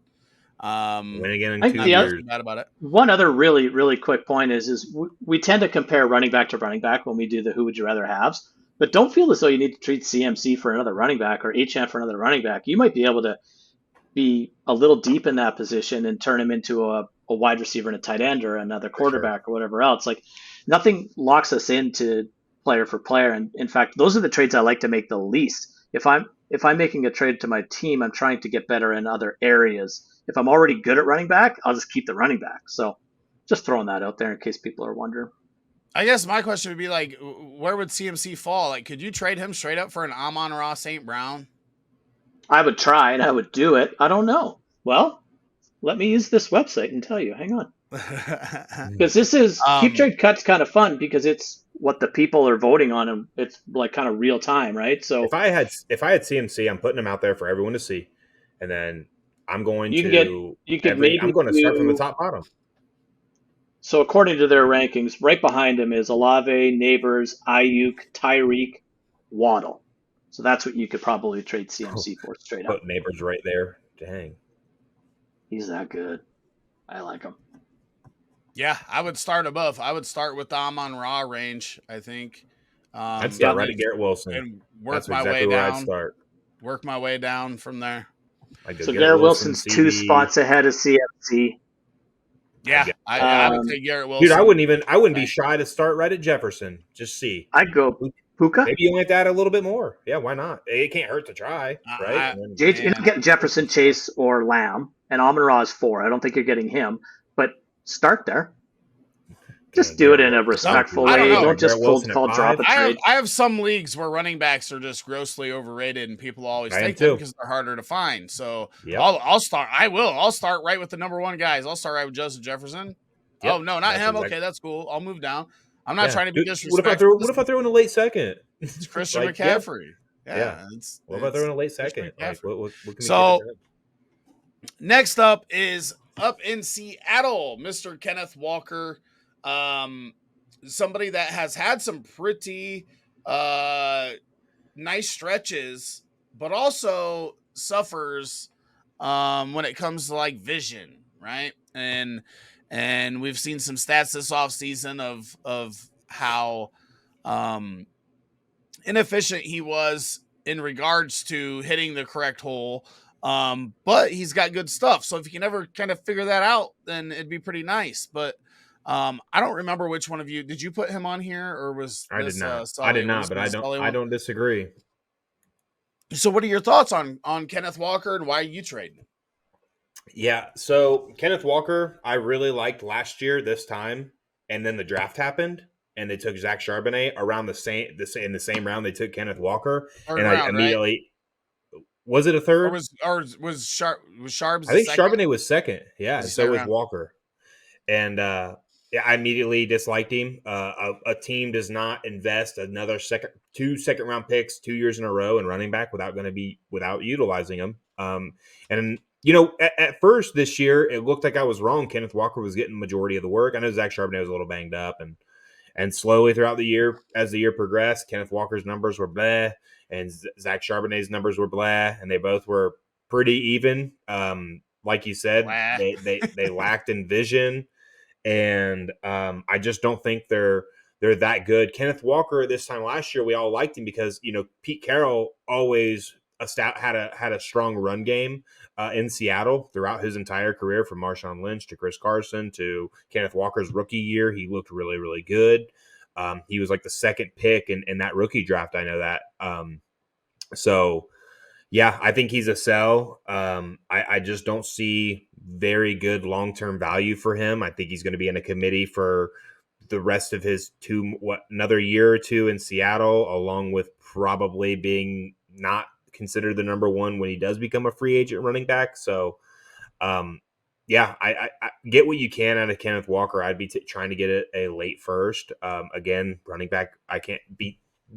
C: win again in
B: I think
C: 2
B: the
C: years.
B: other-
A: bad about it.
B: One other really, really quick point is we tend to compare running back to running back when we do the who would you rather haves, but don't feel as though you need to treat CMC for another running back or Achane for another running back. You might be able to be a little deep in that position and turn him into a wide receiver and a tight end or another quarterback or whatever else. Like nothing locks us into player for player. And in fact, those are the trades I like to make the least. If I'm making a trade to my team, I'm trying to get better in other areas. If I'm already good at running back, I'll just keep the running back. So just throwing that out there in case people are wondering.
A: I guess my question would be like, where would CMC fall? Like, could you trade him straight up for an Amon-Ra St. Brown?
B: I would try and I would do it. I don't know. Well, let me use this website and tell you. Hang on. Because this is Keep Trade Cut's kind of fun because it's what the people are voting on, and it's like kind of real time, right? So
C: if I had CMC, I'm putting him out there for everyone to see, and then I'm going I'm going to start from the top bottom.
B: So according to their rankings, right behind him is Olave, Neighbors, Ayuk, Tyreek, Waddle. So that's what you could probably trade CMC for straight up.
C: Put Neighbors right there. Dang,
B: he's that good. I like him.
A: Yeah, I would start above. I would start with the Amon-Ra range, I think.
C: I'd start right at Garrett Wilson.
A: And work
C: That's
A: my
C: exactly
A: way
C: where
A: down.
C: I'd start.
A: Work my way down from there.
B: So Garrett Wilson's CD. 2 spots ahead of CMC.
A: Yeah, I would take Garrett Wilson.
C: Dude, I wouldn't be shy to start right at Jefferson. Just see.
B: I'd go Puka.
C: Maybe you only have to add a little bit more. Yeah, why not? It can't hurt to try, right?
B: You're not getting Jefferson, Chase, or Lamb, and Amon-Ra is 4. I don't think you're getting him, but start there. Just do it in a respectful way. Don't just cold drop a trade.
A: I have some leagues where running backs are just grossly overrated, and people always take them because they're harder to find. So I'll start. I'll start right with the number 1 guys. I'll start right with Justin Jefferson. Yep. Oh no, not him. Exactly. Okay, that's cool. I'll move down. I'm not trying to be disrespectful.
C: What if I throw in a late second?
A: It's Christian McCaffrey. Yeah.
C: What if I throw in a late second? Like, what can we
A: so next up is up in Seattle, Mr. Kenneth Walker. Somebody that has had some pretty nice stretches, but also suffers when it comes to like vision, right? And we've seen some stats this offseason of how inefficient he was in regards to hitting the correct hole. But he's got good stuff. So if you can ever kind of figure that out, then it'd be pretty nice. But I don't remember which one of you did you put him on here, or was
C: I did not. I did not, but I don't disagree.
A: So what are your thoughts on Kenneth Walker and why are you trading?
C: Yeah, so Kenneth Walker, I really liked last year this time, and then the draft happened, and they took Zach Charbonnet around in the same round they took Kenneth Walker, I immediately was it a third?
A: Or was Charbs?
C: I think Charbonnet was second. Yeah, so was Walker, and I immediately disliked him. A team does not invest another two second round picks 2 years in a row in running back without utilizing them. And at first this year it looked like I was wrong. Kenneth Walker was getting the majority of the work. I know Zach Charbonnet was a little banged up, and slowly throughout the year, as the year progressed, Kenneth Walker's numbers were bleh, and Zach Charbonnet's numbers were bleh, and they both were pretty even. Like you said, they lacked in vision. And I just don't think they're that good. Kenneth Walker this time last year, we all liked him because Pete Carroll always had a strong run game in Seattle throughout his entire career, from Marshawn Lynch to Chris Carson to Kenneth Walker's rookie year. He looked really, really good. He was like the second pick in that rookie draft. I know that. So yeah, I think he's a sell. I just don't see very good long-term value for him. I think he's going to be in a committee for the rest of his another year or two in Seattle, along with probably being not considered the number 1 when he does become a free agent running back. So, yeah, I get what you can out of Kenneth Walker. I'd be trying to get a late first. Again, running back, I can't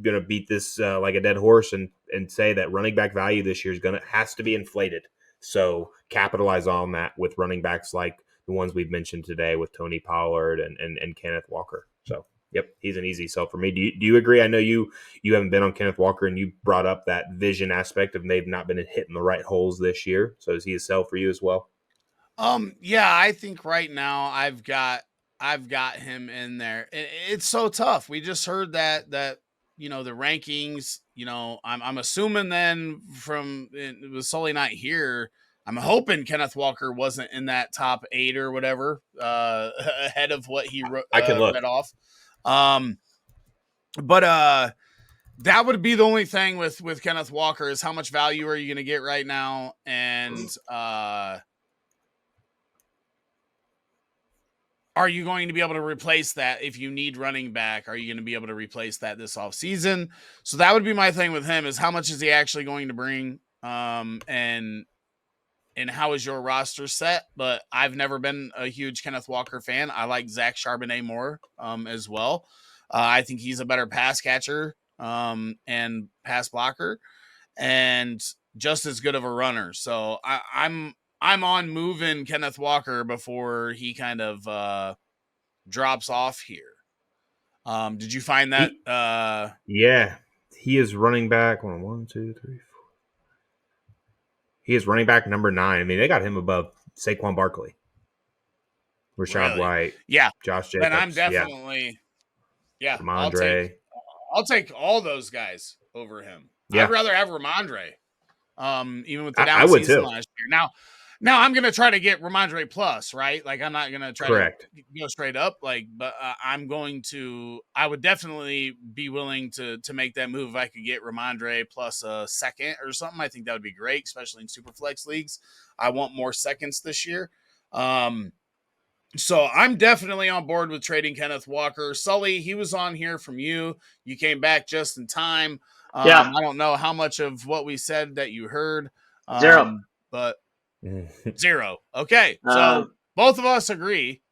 C: gonna beat this like a dead horse and say that running back value this year has to be inflated. So capitalize on that with running backs like the ones we've mentioned today with Tony Pollard and Kenneth Walker. So, yep, he's an easy sell for me. Do you agree? I know you haven't been on Kenneth Walker, and you brought up that vision aspect of they've not been hitting the right holes this year. So is he a sell for you as well?
A: Yeah, I think right now I've got him in there. It's so tough. We just heard that the rankings. I'm assuming then from it was Sully not here. I'm hoping Kenneth Walker wasn't in that top 8 or whatever ahead of what he
C: I can look.
A: read off. But that would be the only thing with Kenneth Walker is how much value are you going to get right now, and are you going to be able to replace that if you need running back? Are you going to be able to replace that this offseason? So that would be my thing with him is how much is he actually going to bring? And how is your roster set? But I've never been a huge Kenneth Walker fan. I like Zach Charbonnet more as well. I think he's a better pass catcher and pass blocker and just as good of a runner. So I'm on moving Kenneth Walker before he kind of drops off here. Did you find that?
C: Yeah, he is running back. 1, 2, 3, 4. He is running back number 9. I mean, they got him above Saquon Barkley, Rachaad White,
A: yeah,
C: Josh Jacobs.
A: Then I'm definitely,
C: Ramondre.
A: I'll take all those guys over him.
C: Yeah.
A: I'd rather have Ramondre. Even with the
C: I
A: down
C: would
A: season
C: too.
A: last year. Now I'm gonna try to get Ramondre plus, right? Like I'm not gonna try to go straight up, but I would definitely be willing to make that move if I could get Ramondre plus a second or something. I think that would be great, especially in super flex leagues. I want more seconds this year. So I'm definitely on board with trading Kenneth Walker. Sully, he was on here from you. You came back just in time. I don't know how much of what we said that you heard.
B: 0.
A: But 0. Okay. So both of us agree.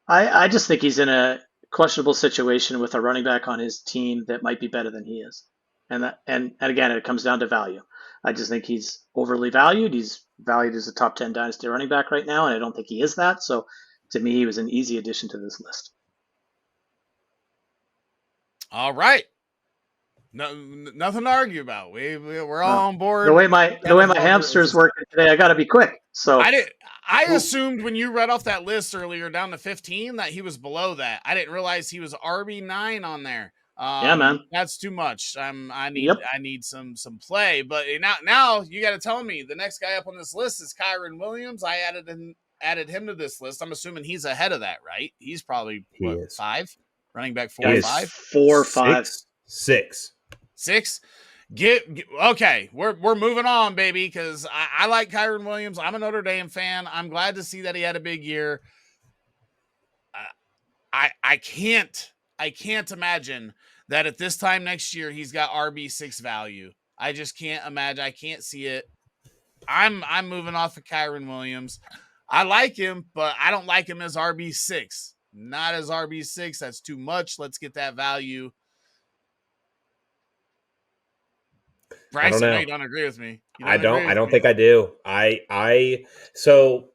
B: I just think he's in a questionable situation with a running back on his team that might be better than he is. And again, it comes down to value. I just think he's overly valued. He's valued as a top 10 dynasty running back right now, and I don't think he is that. So to me, he was an easy addition to this list.
A: All right. No, nothing to argue about. We're all on board.
B: The way my hamster's working today, I got to be quick. So
A: I assumed when you read off that list earlier down to 15 that he was below that. I didn't realize he was RB9 on there.
B: Yeah, man,
A: that's too much. I need some play. But now you got to tell me the next guy up on this list is Kyren Williams. I added him to this list. I'm assuming he's ahead of that, right? He's probably 5 running back 4 or 5,
B: 4 or 5,
C: 6.
A: Okay, we're moving on, baby, because I like Kyren Williams. I'm a Notre Dame fan. I'm glad to see that he had a big year. I can't imagine that at this time next year he's got RB6 value. I just can't imagine. I can't see it. I'm moving off of Kyren Williams. I like him, but I don't like him as RB6. Not as RB6. That's too much. Let's get that value. Bryce, I know you don't agree with me.
C: I don't think I do. So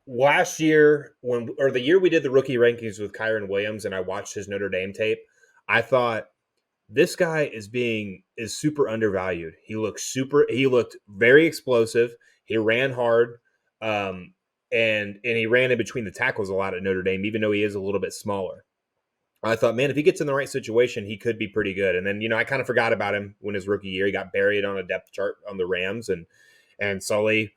C: last year the year we did the rookie rankings with Kyren Williams and I watched his Notre Dame tape, I thought this guy is super undervalued. He looked very explosive. He ran hard. And he ran in between the tackles a lot at Notre Dame, even though he is a little bit smaller. I thought, man, if he gets in the right situation, he could be pretty good. And then, I kind of forgot about him when his rookie year. He got buried on a depth chart on the Rams, and Sully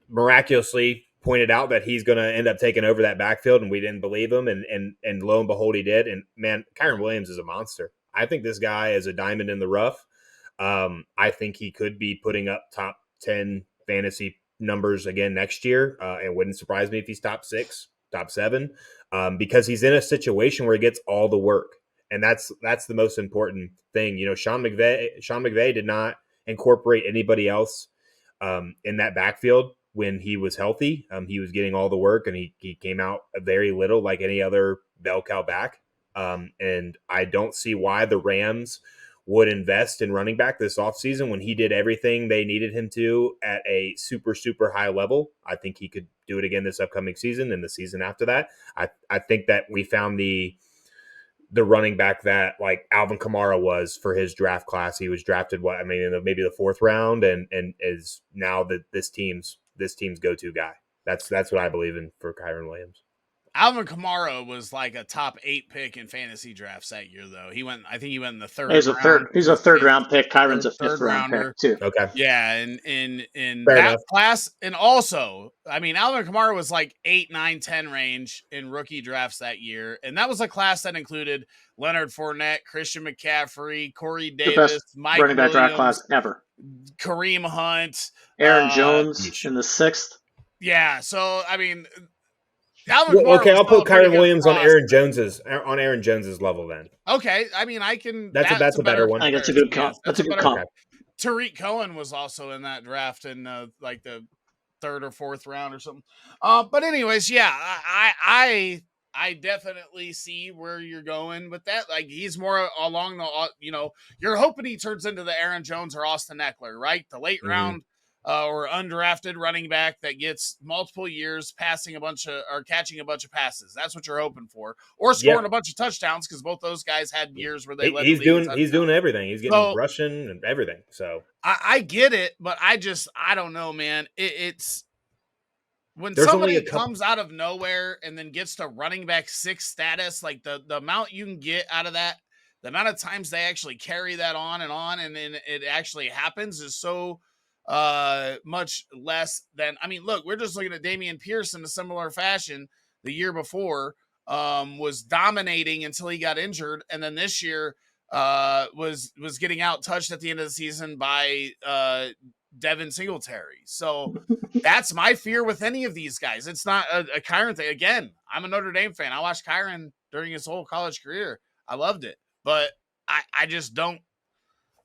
C: miraculously pointed out that he's going to end up taking over that backfield, and we didn't believe him. And lo and behold, he did. And man, Kyren Williams is a monster. I think this guy is a diamond in the rough. I think he could be putting up top 10 fantasy numbers again next year. It wouldn't surprise me if he's top 6, top 7, because he's in a situation where he gets all the work. And that's the most important thing. Sean McVay did not incorporate anybody else in that backfield when he was healthy. He was getting all the work, and he came out very little like any other bell cow back. And I don't see why the Rams would invest in running back this offseason when he did everything they needed him to at a super, super high level. I think he could do it again this upcoming season and the season after that. I think that we found the running back that like Alvin Kamara was for his draft class. He was drafted in maybe the 4th round and is now this team's go-to guy. That's what I believe in for Kyren Williams.
A: Alvin Kamara was like a top 8 pick in fantasy drafts that year, though. I think he went in the 3rd round.
B: He's a 3rd round pick. Kyren's a 5th round pick too.
C: Okay.
A: Yeah, in
C: Fair
A: that
C: enough.
A: class, and also, I mean, Alvin Kamara was like 8, 9, 10 range in rookie drafts that year, and that was a class that included Leonard Fournette, Christian McCaffrey, Corey Davis, Mike
B: running back
A: Williams,
B: draft class ever.
A: Kareem Hunt,
B: Aaron Jones in the 6th.
A: Yeah, so I mean, Alvin Kamara
C: okay, I'll put Kyren Williams on Aaron
A: prospect.
C: Jones's level then.
A: Okay, I mean, I can.
C: That's a better one.
B: I think that's a good comp. That's a good comp.
A: Tariq Cohen was also in that draft in like the 3rd or 4th round or something. But anyways, yeah, I definitely see where you're going with that. Like, he's more along the, you're hoping he turns into the Aaron Jones or Austin Eckler, right? The late round or undrafted running back that gets multiple years catching a bunch of passes. That's what you're hoping for, or scoring a bunch of touchdowns, because both those guys had years where they led.
C: He's doing everything. He's getting rushing and everything. So
A: I get it, but I don't know, man. It's when somebody comes out of nowhere and then gets to running back 6 status, like the amount you can get out of that, the amount of times they actually carry that on, and then it actually happens is so much less than, I mean, look, we're just looking at Dameon Pierce in a similar fashion. The year before was dominating until he got injured, and then this year was getting out touched at the end of the season by Devin Singletary. So that's my fear with any of these guys. It's not a Kyren thing. Again, I'm a Notre Dame fan. I watched Kyren during his whole college career. I loved it, but I just don't.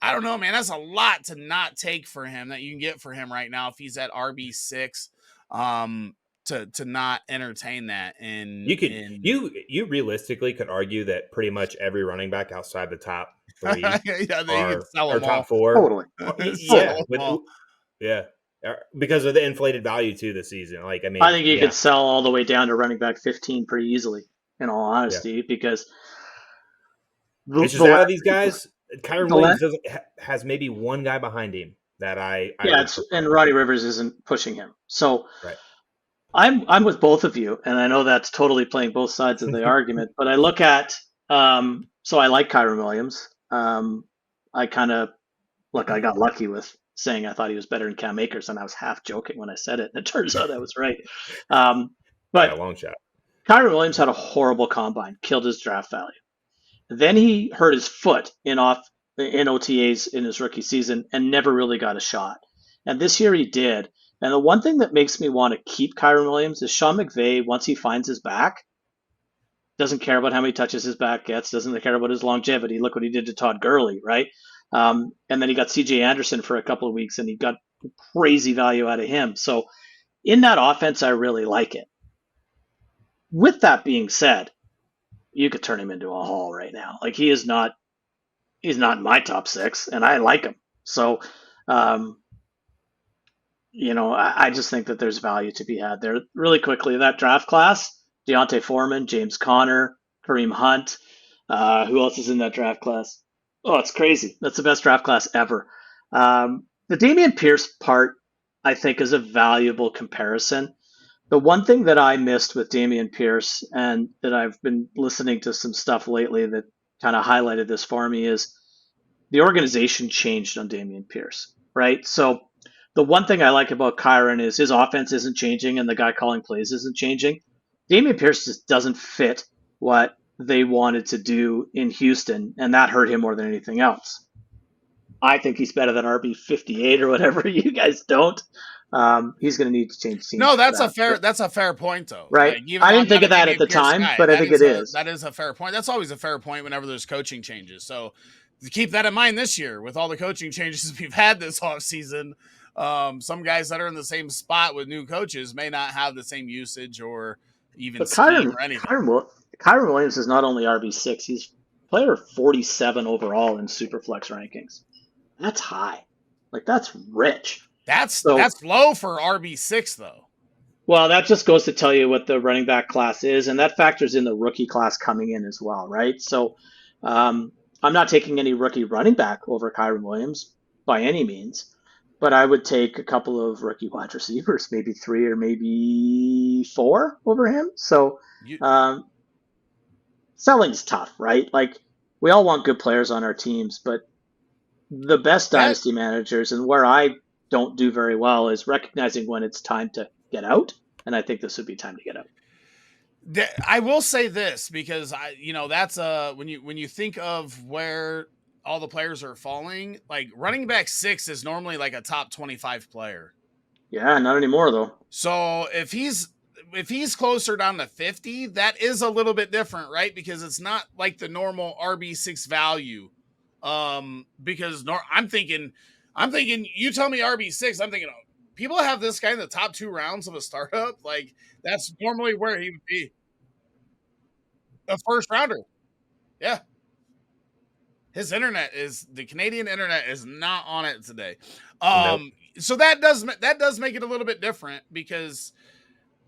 A: I don't know, man. That's a lot to not take for him that you can get for him right now if he's at RB6. To not entertain that, and
C: you realistically could argue that pretty much every running back outside the top 3 are top 4.
B: Totally.
C: Because of the inflated value too this season. Like, I mean,
B: I think you could sell all the way down to running back 15 pretty easily. In all honesty, because
C: it's just out of these guys. Kyren Williams has maybe one guy behind him that
B: and Roddy Rivers isn't pushing him. So
C: right.
B: I'm with both of you, and I know that's totally playing both sides of the argument. But I look at so I like Kyren Williams. I got lucky with saying I thought he was better than Cam Akers, and I was half joking when I said it. And it turns out I was right. But
C: a long shot.
B: Kyren Williams had a horrible combine, killed his draft value. Then he hurt his foot in OTAs in his rookie season and never really got a shot. And this year he did. And the one thing that makes me want to keep Kyren Williams is Sean McVay, once he finds his back, doesn't care about how many touches his back gets, doesn't care about his longevity. Look what he did to Todd Gurley, right? And then he got CJ Anderson for a couple of weeks, and he got crazy value out of him. So in that offense, I really like it. With that being said, you could turn him into a haul right now. Like, he's not in my top 6, and I like him. So, I just think that there's value to be had there. Really quickly, that draft class, Deontay Foreman, James Conner, Kareem Hunt. Who else is in that draft class? Oh, it's crazy. That's the best draft class ever. The Dameon Pierce part, I think, is a valuable comparison. The one thing that I missed with Dameon Pierce, and that I've been listening to some stuff lately that kind of highlighted this for me, is the organization changed on Dameon Pierce, right? So the one thing I like about Kyren is his offense isn't changing and the guy calling plays isn't changing. Dameon Pierce just doesn't fit what they wanted to do in Houston, and that hurt him more than anything else. I think he's better than RB58 or whatever. You guys don't. He's going to need to change teams.
A: No, that's a fair point, though.
B: Right.
A: Like,
B: I didn't think of that at the time, but I think it is.
A: That is a fair point. That's always a fair point whenever there's coaching changes. So keep that in mind this year with all the coaching changes we've had this offseason. Some guys that are in the same spot with new coaches may not have the same usage or even scheme or anything.
B: Kyren Williams is not only RB6, he's player 47 overall in Superflex rankings. That's high. Like, that's rich.
A: That's
B: So,
A: low for RB6 though.
B: well, that just goes to tell you what the running back class is, and that factors in the rookie class coming in as well, right? So, I'm not taking any rookie running back over Kyron Williams by any means, but I would take a couple of rookie wide receivers, maybe 3 or maybe 4 over him. So,
A: You
B: um, selling's tough, right? Like, we all want good players on our teams, but the best
A: that
B: dynasty managers and where I don't do very well is recognizing when it's time to get out. And I think this would be time to get out.
A: I will say this because that's when you think of where all the players are falling, like running back 6 is normally like a top 25 player.
B: Yeah, not anymore though.
A: So if he's closer down to 50, that is a little bit different, right? Because it's not like the normal RB6 value. Because I'm thinking you tell me RB6, I'm thinking people have this guy in the top 2 rounds of a startup. Like that's normally where he would be. A first rounder. Yeah. The Canadian internet is not on it today.
C: Nope.
A: So that does make it a little bit different because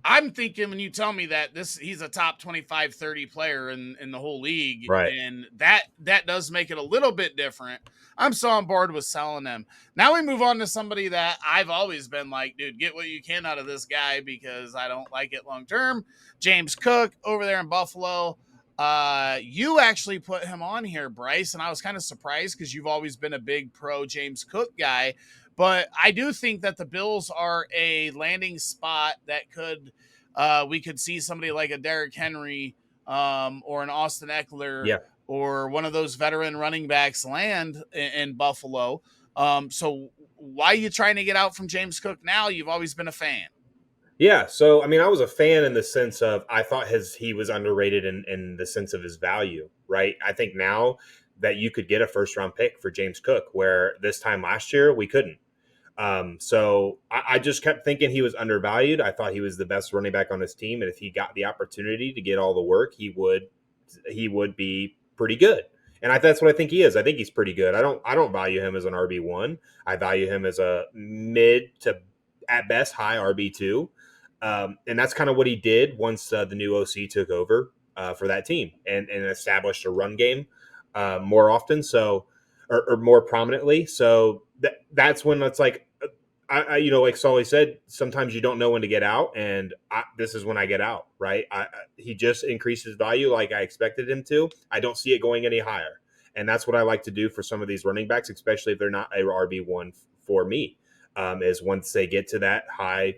A: I'm thinking when you tell me that he's a top 25, 30 player in the whole league,
C: Right.
A: and that does make it a little bit different. I'm so on board with selling them. Now we move on to somebody that I've always been like, dude, get what you can out of this guy because I don't like it long term. James Cook over there in Buffalo. You actually put him on here, Bryce, and I was kind of surprised because you've always been a big pro James Cook guy. But I do think that the Bills are a landing spot that we could see somebody like a Derrick Henry or an Austin Eckler or one of those veteran running backs land in Buffalo. So why are you trying to get out from James Cook now? You've always been a fan.
C: Yeah, so I mean, I was a fan in the sense of I thought he was underrated in the sense of his value, right? I think now that you could get a first round pick for James Cook, where this time last year we couldn't. So I just kept thinking he was undervalued. I thought he was the best running back on his team, and if he got the opportunity to get all the work, he would be pretty good. And that's what I think he is. I think he's pretty good. I don't value him as an RB1. I value him as a mid to at best high RB2. And that's kind of what he did once the new OC took over for that team and established a run game more often, so or more prominently. So that's when it's like, like Sully said, sometimes you don't know when to get out, and this is when I get out. Right? He just increased his value like I expected him to. I don't see it going any higher, and that's what I like to do for some of these running backs, especially if they're not a RB1 for me. Is once they get to that high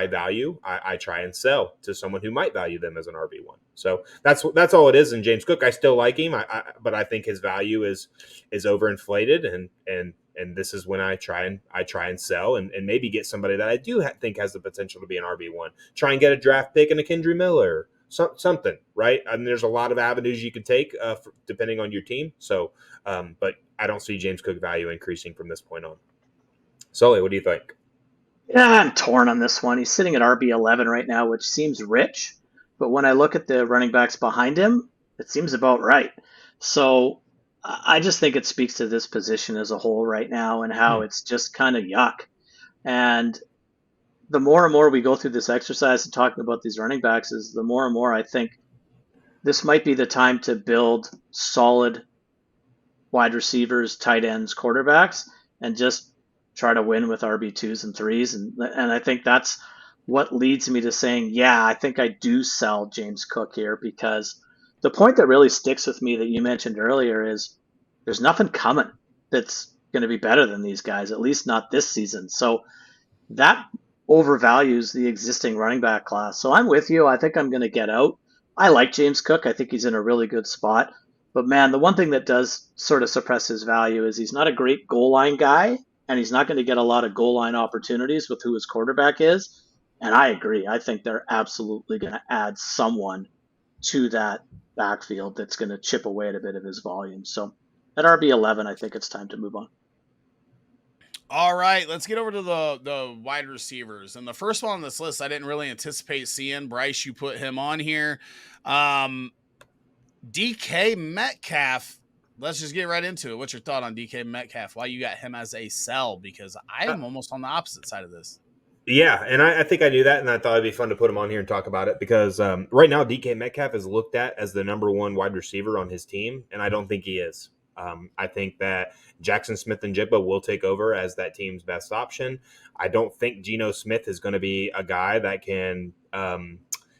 C: value, I try and sell to someone who might value them as an RB1. So that's all it is. And James Cook, I still like him, but I think his value is overinflated, and this is when I try and sell and maybe get somebody that I do think has the potential to be an RB1. Try and get a draft pick and a Kendry Miller, something, right? I mean, there's a lot of avenues you can take depending on your team. So, but I don't see James Cook value increasing from this point on. Sully, what do you think?
B: Yeah, I'm torn on this one. He's sitting at RB11 right now, which seems rich. But when I look at the running backs behind him, it seems about right. So I just think it speaks to this position as a whole right now and how it's just kind of yuck. And the more and more we go through this exercise and talking about these running backs is the more and more I think this might be the time to build solid wide receivers, tight ends, quarterbacks, and just try to win with RB2s and 3s. And I think that's what leads me to saying, yeah, I think I do sell James Cook here, because the point that really sticks with me that you mentioned earlier is there's nothing coming that's going to be better than these guys, at least not this season. So that overvalues the existing running back class. So I'm with you. I think I'm going to get out. I like James Cook. I think he's in a really good spot. But man, the one thing that does sort of suppress his value is he's not a great goal line guy, and he's not going to get a lot of goal line opportunities with who his quarterback is. And I agree. I think they're absolutely going to add someone to that backfield that's going to chip away at a bit of his volume. So at RB11, I think it's time to move on.
A: All right, let's get over to the wide receivers. And the first one on this list, I didn't really anticipate seeing. Bryce, you put him on here. DK Metcalf. Let's just get right into it. What's your thought on DK Metcalf? Why you got him as a sell? Because I am almost on the opposite side of this.
C: Yeah, and I think I knew that, and I thought it'd be fun to put him on here and talk about it because right now DK Metcalf is looked at as the number one wide receiver on his team, and I don't think he is. I think that Jackson Smith and Jigba will take over as that team's best option. I don't think Geno Smith is going to be a guy that can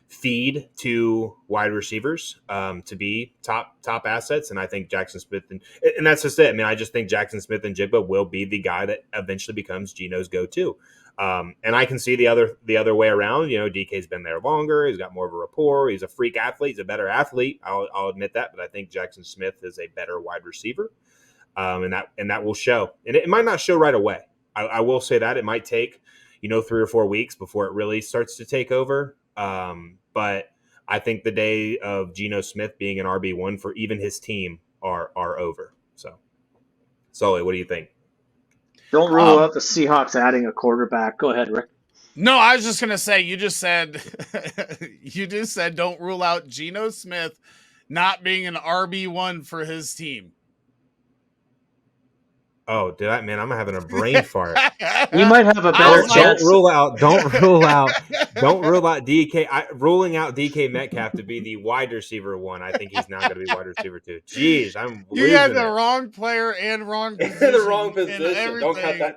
C: feed to wide receivers to be top assets, and I think Jackson Smith and that's just it. I mean, I just think Jackson Smith and Jigba will be the guy that eventually becomes Geno's go-to. And I can see the other way around. You know, DK's been there longer. He's got more of a rapport. He's a freak athlete. He's a better athlete. I'll admit that. But I think Jackson Smith is a better wide receiver, and that will show. And it might not show right away. I will say that it might take 3 or 4 weeks before it really starts to take over. But I think the day of Geno Smith being an RB1 for even his team are over. So, Sully, what do you think?
B: Don't rule out the Seahawks adding a quarterback. Go ahead, Rick.
A: No, I was just gonna say you just said don't rule out Geno Smith not being an RB1 for his team.
C: Oh, did I? Man, I'm having a brain fart.
B: You might have a better chance.
C: Don't rule out DK. Ruling out DK Metcalf to be the wide receiver one. I think he's now going to be wide receiver 2. Jeez,
A: you had the wrong player and wrong position.
C: The wrong position.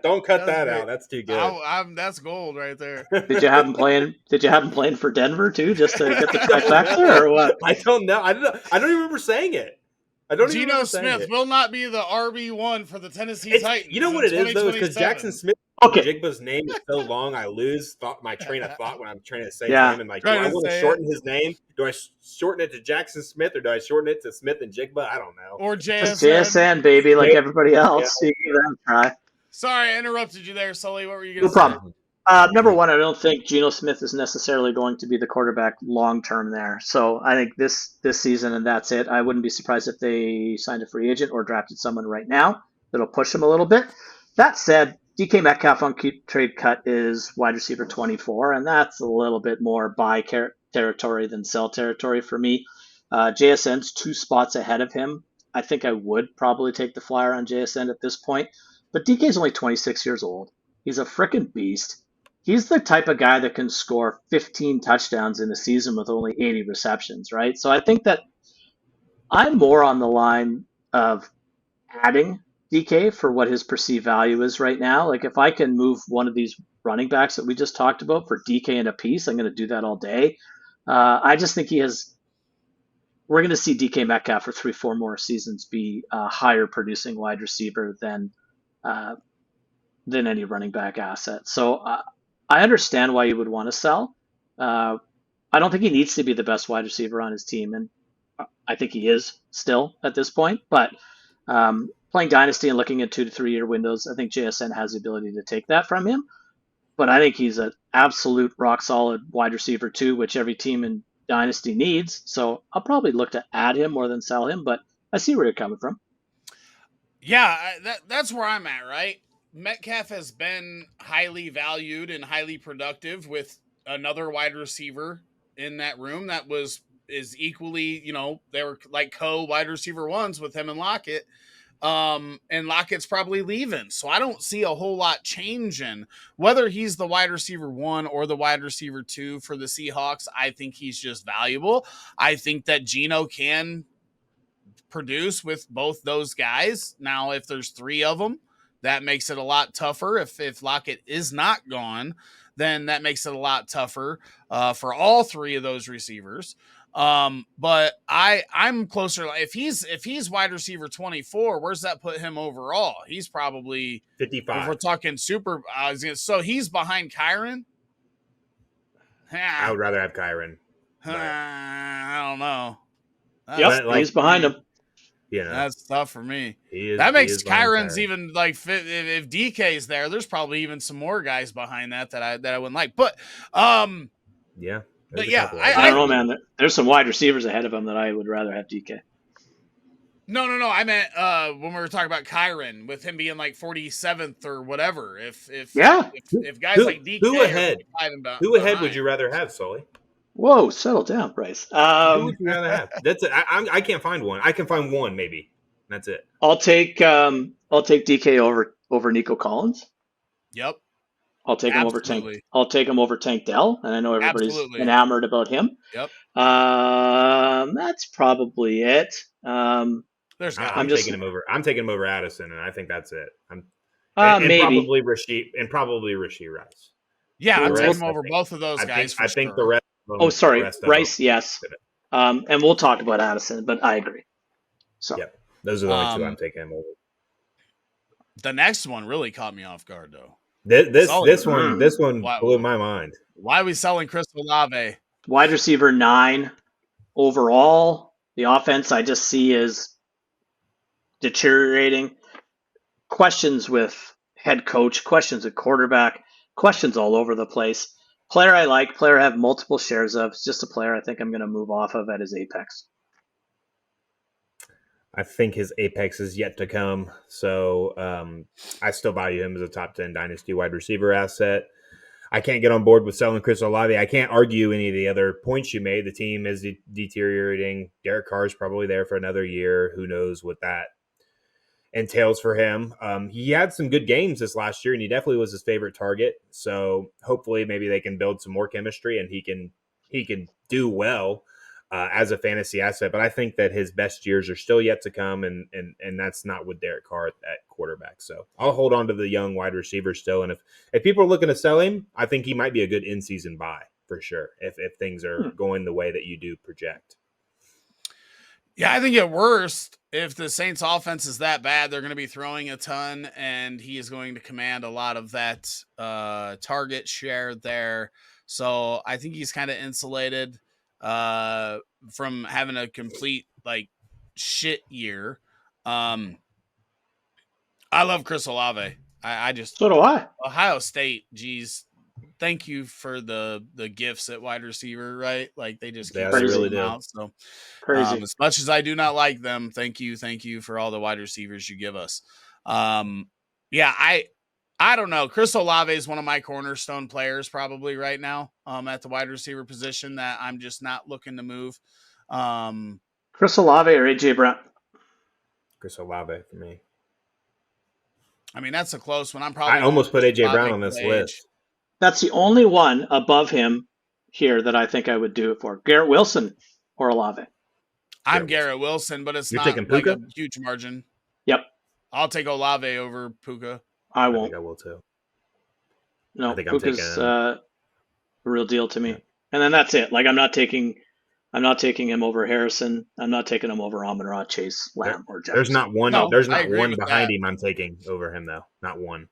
C: Don't cut that out. That's too good.
A: That's gold right there.
B: Did you have him playing for Denver too, just to get the trifecta, or what?
C: I don't know. I don't even remember saying it.
A: Geno Smith will not be the RB1 for the Tennessee Titans.
C: You know what it is, though? Is because Jackson Smith, Jigba's name is so long, I lose my train of thought when I'm trying to say his name. And do I want to shorten his name? Do I shorten it to Jackson Smith, or do I shorten it to Smith and Jigba? I don't know.
A: Or JSN.
B: JSN, baby, like everybody else. Yeah. You give that a try.
A: Sorry, I interrupted you there, Sully. What were you going to
B: say? No problem. Number one, I don't think Geno Smith is necessarily going to be the quarterback long-term there. So I think this season, and that's it. I wouldn't be surprised if they signed a free agent or drafted someone right now that'll push him a little bit. That said, DK Metcalf on trade cut is wide receiver 24, and that's a little bit more buy territory than sell territory for me. JSN's 2 spots ahead of him. I think I would probably take the flyer on JSN at this point. But DK's only 26 years old. He's a freaking beast. He's the type of guy that can score 15 touchdowns in a season with only 80 receptions, right? So I think that I'm more on the line of adding DK for what his perceived value is right now. Like if I can move one of these running backs that we just talked about for DK and a piece, I'm going to do that all day. I just think we're going to see DK Metcalf for 3-4 more seasons be a higher producing wide receiver than any running back asset. So I understand why you would want to sell. I don't think he needs to be the best wide receiver on his team, and I think he is still at this point. But playing Dynasty and looking at 2 to 3 year windows, I think JSN has the ability to take that from him. But I think he's an absolute rock solid wide receiver too, which every team in Dynasty needs. So I'll probably look to add him more than sell him, but I see where you're coming from.
A: Yeah, that's where I'm at, right? Metcalf has been highly valued and highly productive with another wide receiver in that room that is equally, they were like co-wide receiver ones with him and Lockett. And Lockett's probably leaving. So I don't see a whole lot changing. Whether he's the wide receiver 1 or the wide receiver 2 for the Seahawks, I think he's just valuable. I think that Geno can produce with both those guys. Now, if there's 3 of them, that makes it a lot tougher. If Lockett is not gone, then that makes it a lot tougher for all 3 of those receivers. But I'm closer. If he's wide receiver 24, where's that put him overall? He's probably
C: 55.
A: If we're talking super, so he's behind Kyron.
C: I would rather have Kyron.
A: I don't know.
B: Yep, he's behind him.
A: That's tough for me. That makes Kyron's even like if DK's there, there's probably even some more guys behind that I wouldn't like. But
C: yeah.
A: But yeah,
B: I don't know, man. There's some wide receivers ahead of him that I would rather have DK.
A: No. I meant when we were talking about Kyron, with him being like 47th or whatever. If guys like DK,
C: who ahead would you rather have, Sully?
B: Whoa, settle down, Bryce.
C: Who would you rather have? That's it. I can't find one. I can find one maybe. That's it.
B: I'll take DK over Nico Collins.
A: Yep.
B: I'll take him over Tank.
A: Absolutely.
B: I'll take him over Tank Dell, and I know everybody's
A: Absolutely.
B: enamored about him.
A: Yep.
B: That's probably it.
C: I'm taking him over. I'm taking him over Addison, and I think that's it.
B: Maybe
C: probably Rasheed Rice.
A: Yeah, I'm taking
C: rest,
A: him over both of those guys.
C: I think the rest.
B: Oh, sorry, Rice. Yes. And we'll talk about Addison, but I agree. So
C: yep, those are the only two I'm taking him over.
A: The next one really caught me off guard, though.
C: This one blew my mind.
A: Why are we selling Chris Olave?
B: Wide receiver 9 overall. The offense I just see is deteriorating. Questions with head coach, questions with quarterback, questions all over the place. Player I like, player I have multiple shares of. It's just a player I think I'm going to move off of at his apex.
C: I think his apex is yet to come. So I still value him as a top 10 dynasty wide receiver asset. I can't get on board with selling Chris Olave. I can't argue any of the other points you made. The team is deteriorating. Derek Carr is probably there for another year. Who knows what that entails for him. He had some good games this last year, and he definitely was his favorite target. So hopefully maybe they can build some more chemistry, and he can do well as a fantasy asset. But I think that his best years are still yet to come, and that's not with Derek Carr at quarterback. So I'll hold on to the young wide receiver still. And if people are looking to sell him, I think he might be a good in-season buy for sure if things are going the way that you do project.
A: Yeah, I think at worst, if the Saints offense is that bad, they're going to be throwing a ton, and he is going to command a lot of that target share there. So I think he's kind of insulated from having a complete shit year. I love Chris Olave. I just
B: so do I.
A: Ohio State, geez. Thank you for the gifts at wide receiver, right? Like they just keep
C: really
A: them out. So
B: crazy.
A: As much as I do not like them, thank you for all the wide receivers you give us. Yeah, I don't know. Chris Olave is one of my cornerstone players probably right now at the wide receiver position that I'm just not looking to move.
B: Chris Olave or AJ Brown?
C: Chris Olave for me.
A: I mean, that's a close one. I
C: almost put AJ Brown on this list.
B: That's the only one above him here that I think I would do it for. Garrett Wilson or Olave?
A: I'm Garrett Wilson, but it's not like a huge margin.
B: Yep.
A: I'll take Olave over Puka.
B: I won't.
C: I think I will too.
B: No, Puka's a real deal to me. Yeah. And then that's it. Like I'm not taking him over Harrison. I'm not taking him over Amon-Ra, Chase, Lamb, or Jefferson.
C: There's not one behind him I'm taking over him though. Not one.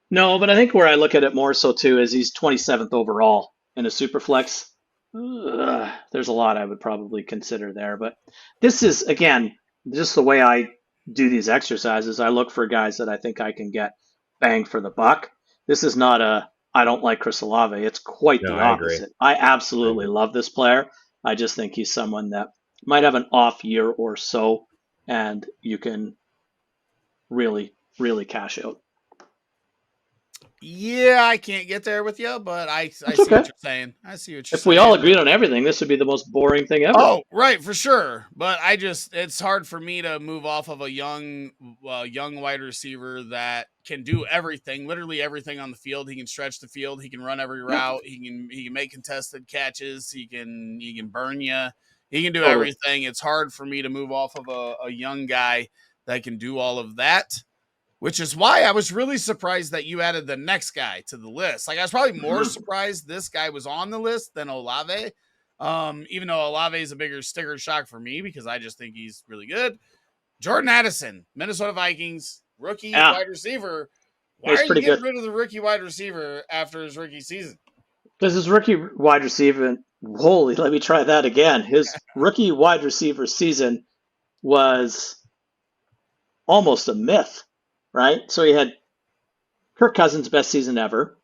B: No, but I think where I look at it more so too is he's 27th overall in a super flex. There's a lot I would probably consider there, but this is again just the way I do these exercises. I look for guys that I think I can get bang for the buck. This is not I don't like Chris Olave. It's quite the opposite. I absolutely love this player. I just think he's someone that might have an off year or so, and you can really, really cash out.
A: Yeah, I can't get there with you, but I see what you're saying. I see what you're saying.
B: If we all agreed on everything, this would be the most boring thing ever.
A: Oh, right, for sure. But it's hard for me to move off of a young wide receiver that can do everything, literally everything on the field. He can stretch the field. He can run every route. He can make contested catches. He can burn you. He can do everything. It's hard for me to move off of a young guy that can do all of that. Which is why I was really surprised that you added the next guy to the list. Like I was probably more surprised this guy was on the list than Olave. Even though Olave is a bigger sticker shock for me because I just think he's really good. Jordan Addison, Minnesota Vikings, rookie wide receiver. Why are you getting rid of the rookie wide receiver after his rookie season?
B: Because his rookie wide receiver, let me try that again. His rookie wide receiver season was almost a myth. Right? So he had Kirk Cousins' best season ever.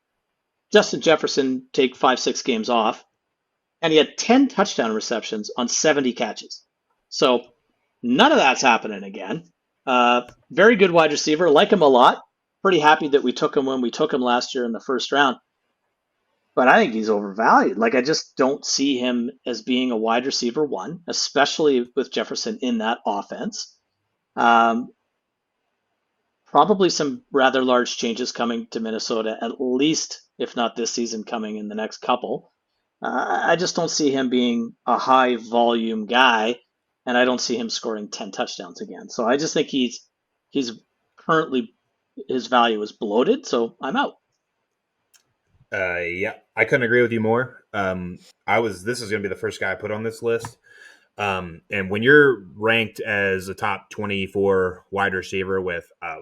B: Justin Jefferson take 5-6 games off. And he had 10 touchdown receptions on 70 catches. So none of that's happening again. Very good wide receiver. Like him a lot. Pretty happy that we took him when we took him last year in the first round. but I think he's overvalued. Like, I just don't see him as being a wide receiver one, especially with Jefferson in that offense. Um, Probably some rather large changes coming to Minnesota, at least, if not this season, coming in the next couple. I just don't see him being a high volume guy, and I don't see him scoring 10 touchdowns again. So I just think he's currently, his value is bloated, so I'm out.
C: Yeah, I couldn't agree with you more. This is going to be the first guy I put on this list. And when you're ranked as a top 24 wide receiver with a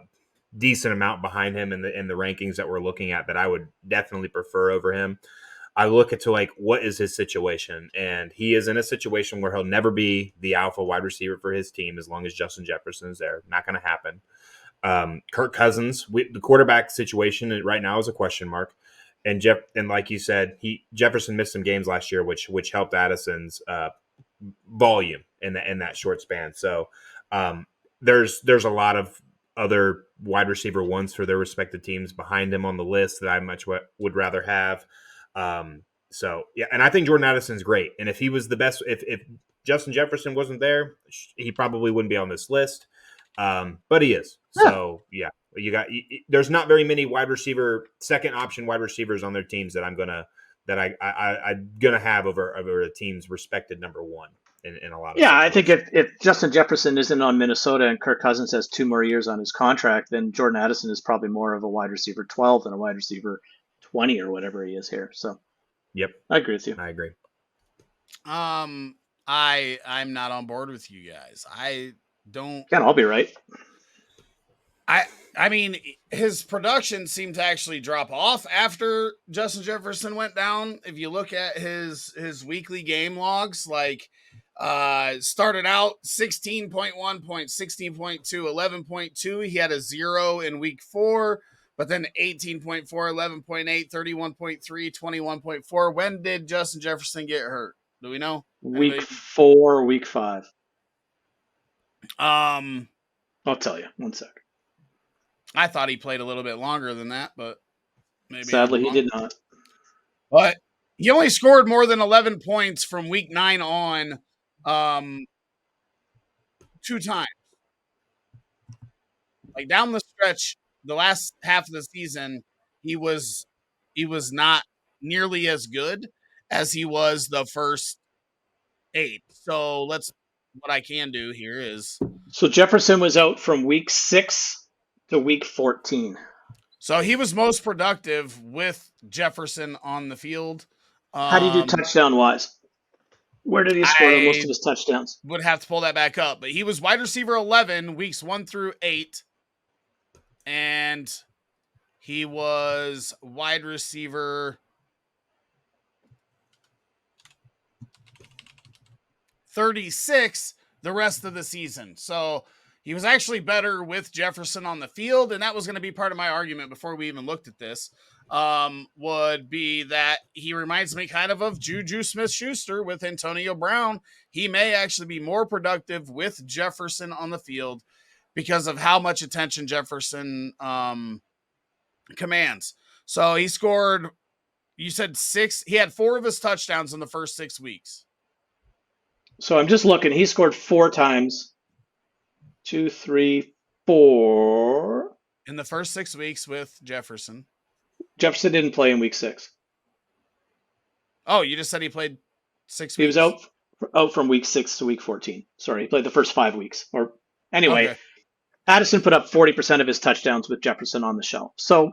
C: decent amount behind him in the rankings that we're looking at, that I would definitely prefer over him, I look at like, what is his situation? And he is in a situation where he'll never be the alpha wide receiver for his team as long as Justin Jefferson is there. Not going to happen. Kirk Cousins, the quarterback situation right now is a question mark. And like you said, Jefferson missed some games last year, which helped Addison's volume in that short span. So there's a lot of other wide receiver ones for their respective teams behind him on the list that I much would rather have. So yeah, and I think Jordan Addison's great. And if he was the best, if Justin Jefferson wasn't there, he probably wouldn't be on this list. But he is. So yeah, there's not very many second option wide receivers on their teams that I'm gonna have over a team's respected number one in a lot of
B: Yeah, I
C: situations.
B: think if Justin Jefferson isn't on Minnesota and Kirk Cousins has 2 more years on his contract, then Jordan Addison is probably more of a wide receiver 12 than a wide receiver 20 or whatever he is here. So
C: Yep,
B: I agree with you.
C: I agree.
A: I'm not on board with you guys. I don't.
B: Can't all be right.
A: I mean, his production seemed to actually drop off after Justin Jefferson went down. If you look at his weekly game logs, like started out 16.1 points, 16.2, 11.2. He had a 0 in week 4, but then 18.4, 11.8, 31.3, 21.4. When did Justin Jefferson get hurt? Do we know?
B: Week
A: Anybody?
B: 4, week 5.
A: Um,
B: I'll tell you. 1 sec.
A: I thought he played a little bit longer than that, but maybe
B: Sadly,
A: I'm
B: he
A: wrong.
B: did not.
A: But he only scored more than 11 points from week 9 on 2 times. Like down the stretch, the last half of the season, he was not nearly as good as he was the first 8. So what I can do here is,
B: So Jefferson was out from week 6 to week 14.
A: so he was most productive with Jefferson on the field.
B: How do you do touchdown wise? Where did he score most
A: I
B: of his touchdowns?
A: would have to pull that back up, but he was wide receiver 11 weeks 1 through 8, and he was wide receiver 36 the rest of the season. So he was actually better with Jefferson on the field, and that was going to be part of my argument before we even looked at this. Would be that he reminds me kind of Juju Smith-Schuster with Antonio Brown. He may actually be more productive with Jefferson on the field because of how much attention Jefferson commands. So he scored, you said 6. He had 4 of his touchdowns in the first 6 weeks.
B: So I'm just looking. He scored 4 times. 2, 3, 4.
A: In the first 6 weeks with Jefferson.
B: Jefferson didn't play in week 6.
A: Oh, you just said he played 6
B: He
A: weeks.
B: was out from week 6 to week 14. Sorry, he played the first 5 weeks. Or anyway, okay. Addison put up 40% of his touchdowns with Jefferson on the shelf. So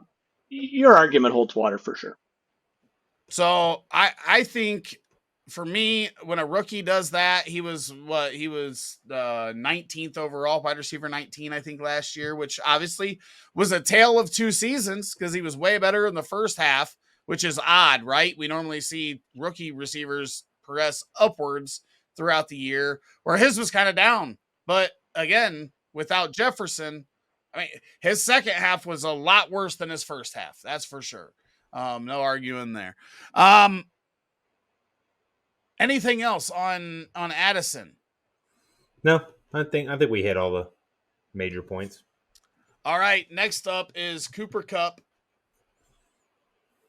B: your argument holds water for sure.
A: So I think for me, when a rookie does that, he was 19th overall, wide receiver 19, I think, last year, which obviously was a tale of 2 seasons because he was way better in the first half, which is odd, right? We normally see rookie receivers progress upwards throughout the year, where his was kind of down. But again, without Jefferson, I mean, his second half was a lot worse than his first half. That's for sure. No arguing there. Anything else on Addison?
C: No, I think we hit all the major points.
A: All right, next up is Cooper Kupp.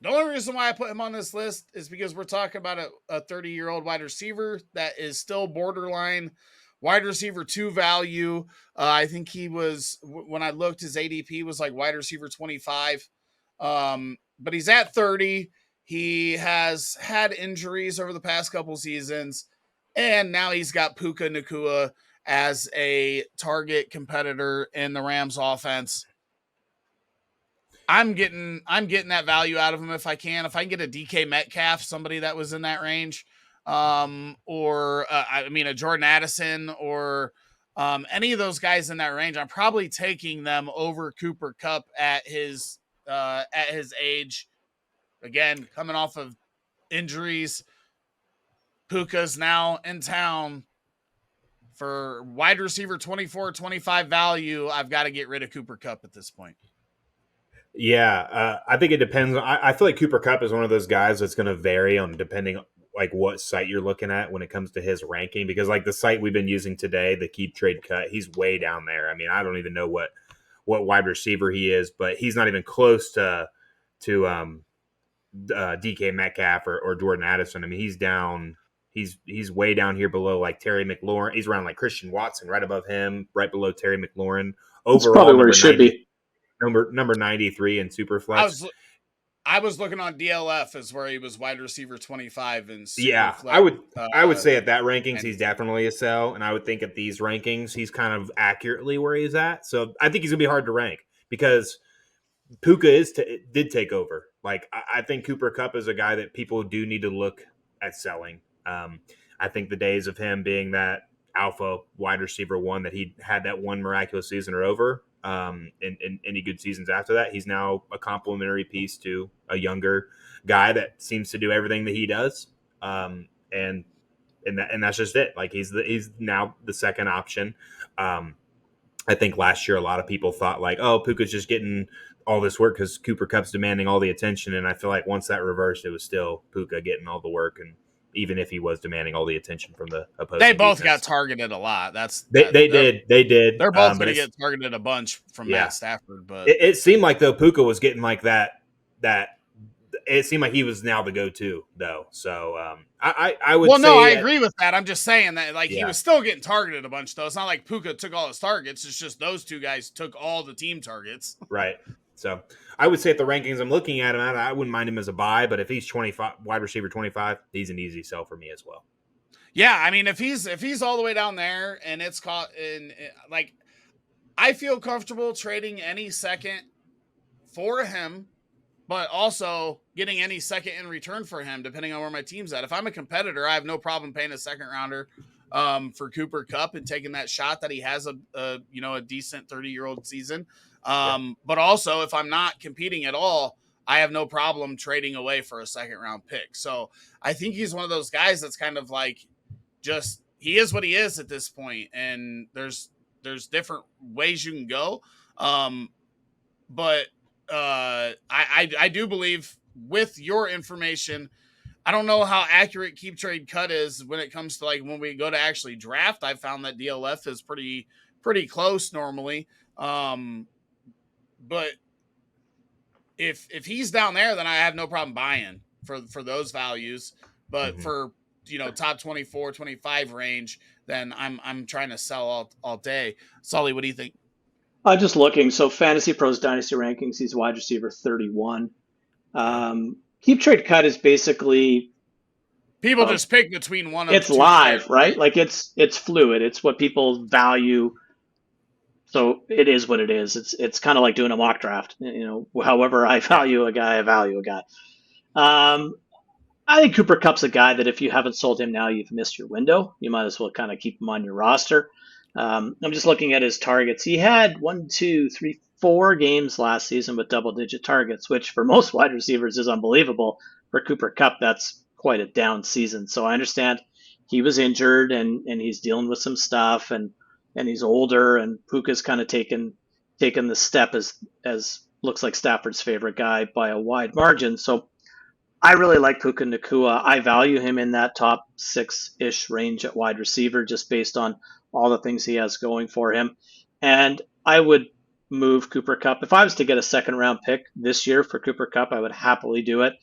A: The only reason why I put him on this list is because we're talking about a 30-year-old wide receiver that is still borderline wide receiver 2 value. I think he was, when I looked, his ADP was like wide receiver 25. But he's at 30. He has had injuries over the past couple seasons, and now he's got Puka Nacua as a target competitor in the Rams offense. I'm getting that value out of him if I can. If I can get a DK Metcalf, somebody that was in that range, or a Jordan Addison, or any of those guys in that range, I'm probably taking them over Cooper Kupp at his age. Again, coming off of injuries, Puka's now in town. For wide receiver 24, 25 value, I've got to get rid of Cooper Kupp at this point.
C: Yeah, I think it depends. I feel like Cooper Kupp is one of those guys that's going to vary on depending like what site you're looking at when it comes to his ranking. Because like the site we've been using today, the Keep Trade Cut, he's way down there. I mean, I don't even know what wide receiver he is, but he's not even close to DK Metcalf or Jordan Addison. I mean, he's down. He's way down here below like Terry McLaurin. He's around like Christian Watson, right above him, right below Terry McLaurin.
B: That's probably where he should be.
C: Number 93 in Superflex.
A: I was looking on DLF as where he was wide receiver 25 in Superflex.
C: Yeah, I would say at that rankings he's definitely a sell, and I would think at these rankings he's kind of accurately where he's at. So I think he's gonna be hard to rank because Puka did take over. Like I think Cooper Kupp is a guy that people do need to look at selling. I think the days of him being that alpha wide receiver one that he had that one miraculous season are over. In any good seasons after that, he's now a complementary piece to a younger guy that seems to do everything that he does. And that's just it. Like he's now the second option. I think last year a lot of people thought like, oh, Puka's just getting all this work because Cooper Kupp's demanding all the attention. And I feel like once that reversed, it was still Puka getting all the work. And even if he was demanding all the attention from the opposing
A: they both
C: defense.
A: got targeted a lot.
C: They did.
A: They're both going to get targeted a bunch from Matt Stafford. But
C: it seemed like though Puka was getting like that. It seemed like he was now the go-to though. So I would.
A: Well, no, I agree with that. I'm just saying that he was still getting targeted a bunch though. It's not like Puka took all his targets. It's just those two guys took all the team targets.
C: Right. So I would say at the rankings I'm looking at him, I wouldn't mind him as a buy, but if he's 25 wide receiver 25, he's an easy sell for me as well.
A: Yeah, I mean if he's all the way down there and it's caught in like I feel comfortable trading any second for him, but also getting any second in return for him depending on where my team's at. If I'm a competitor, I have no problem paying a second rounder for Cooper Kupp and taking that shot that he has a decent 30-year-old season. But also if I'm not competing at all, I have no problem trading away for a second round pick. So I think he's one of those guys that's kind of like just, he is what he is at this point. And there's different ways you can go. But I do believe with your information, I don't know how accurate Keep Trade Cut is when it comes to like when we go to actually draft. I found that DLF is pretty close normally. But if he's down there, then I have no problem buying for those values. But for top 24, 25 range, then I'm trying to sell all day. Sully, what do you think?
B: Just looking. So Fantasy Pros Dynasty rankings, he's wide receiver 31. Keep Trade Cut is basically
A: people just pick between one of
B: it's live, players, right? Like it's fluid. It's what people value. So it is what it is. It's kind of like doing a mock draft. However I value a guy, I value a guy. I think Cooper Kupp's a guy that if you haven't sold him now, you've missed your window. You might as well kind of keep him on your roster. I'm just looking at his targets. He had 4 games last season with double-digit targets, which for most wide receivers is unbelievable. For Cooper Kupp, that's quite a down season. So I understand he was injured and he's dealing with some stuff and he's older, and Puka's kind of taken the step as looks like Stafford's favorite guy by a wide margin. So I really like Puka Nacua. I value him in that top 6-ish range at wide receiver just based on all the things he has going for him. And I would move Cooper Kupp. If I was to get a second round pick this year for Cooper Kupp, I would happily do it.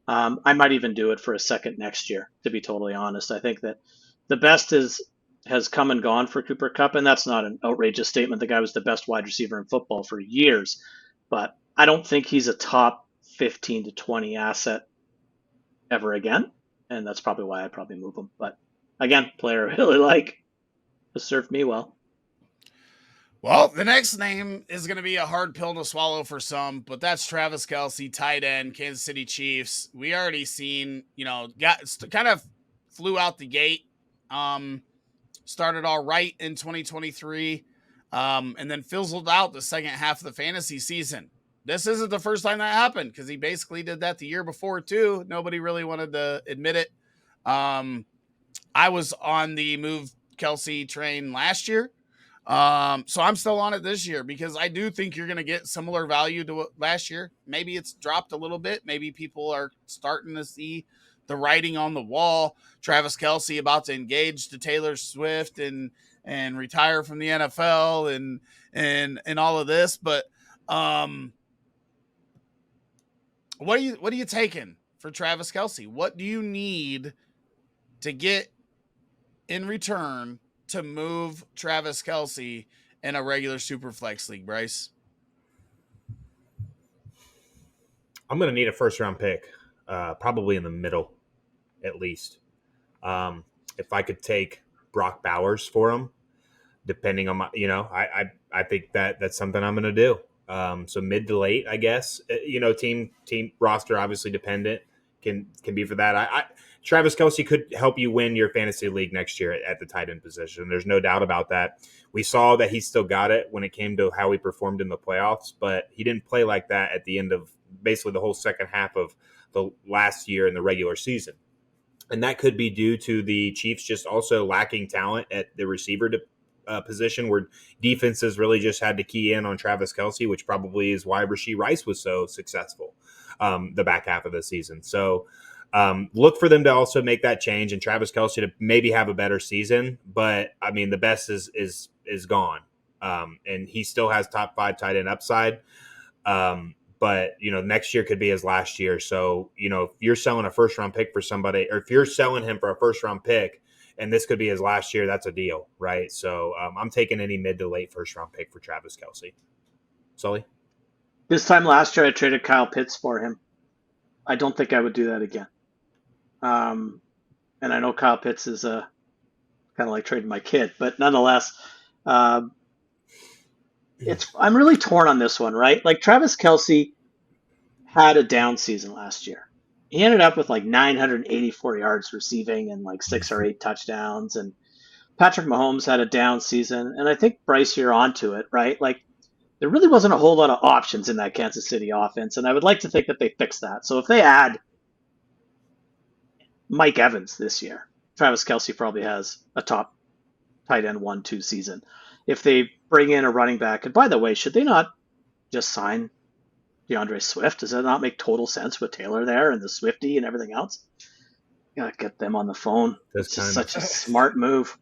B: I might even do it for a second next year, to be totally honest. I think that the best has come and gone for Cooper Kupp, and that's not an outrageous statement. The guy was the best wide receiver in football for years, but I don't think he's a top 15 to 20 asset ever again, and that's probably why I'd probably move him. But again, player I really like, has served me well.
A: Well, the next name is going to be a hard pill to swallow for some, but that's Travis Kelce, tight end, Kansas City Chiefs. We already seen, kind of flew out the gate, started all right in 2023, and then fizzled out the second half of the fantasy season. This isn't the first time that happened because he basically did that the year before too. Nobody really wanted to admit it. I was on the move Kelce train last year. So I'm still on it this year because I do think you're going to get similar value to last year. Maybe it's dropped a little bit. Maybe people are starting to see the writing on the wall. Travis Kelce about to engage to Taylor Swift and retire from the NFL and all of this. But what are you taking for Travis Kelce? What do you need to get in return to move Travis Kelce in a regular super flex league, Bryce?
C: I'm going to need a first round pick, probably in the middle, at least. If I could take Brock Bowers for him, depending on my, I think that's something I'm going to do. So mid to late, I guess. Team roster obviously dependent can be for that. Travis Kelce could help you win your fantasy league next year at the tight end position. There's no doubt about that. We saw that he still got it when it came to how he performed in the playoffs, but he didn't play like that at the end of basically the whole second half of the last year in the regular season. And that could be due to the Chiefs just also lacking talent at the receiver position, where defenses really just had to key in on Travis Kelce, which probably is why Rashee Rice was so successful the back half of the season. So look for them to also make that change and Travis Kelce to maybe have a better season. But I mean, the best is gone. And he still has top 5 tight end upside. But next year could be his last year. So, if you're selling a first round pick for somebody, or if you're selling him for a first round pick and this could be his last year, that's a deal, right? So I'm taking any mid to late first round pick for Travis Kelce. Sully?
B: This time last year, I traded Kyle Pitts for him. I don't think I would do that again. And I know Kyle Pitts is kind of like trading my kid, but nonetheless, I'm really torn on this one, right? Like Travis Kelce had a down season last year. He ended up with like 984 yards receiving and like 6 or 8 touchdowns. And Patrick Mahomes had a down season. And I think, Bryce, you're onto it, right? Like there really wasn't a whole lot of options in that Kansas City offense. And I would like to think that they fixed that. So if they add Mike Evans this year, Travis Kelce probably has a top tight end 1-2 season. If they bring in a running back, and by the way, should they not just sign DeAndre Swift? Does that not make total sense with Taylor there and the Swiftie and everything else? You gotta get them on the phone. It's just such a smart move.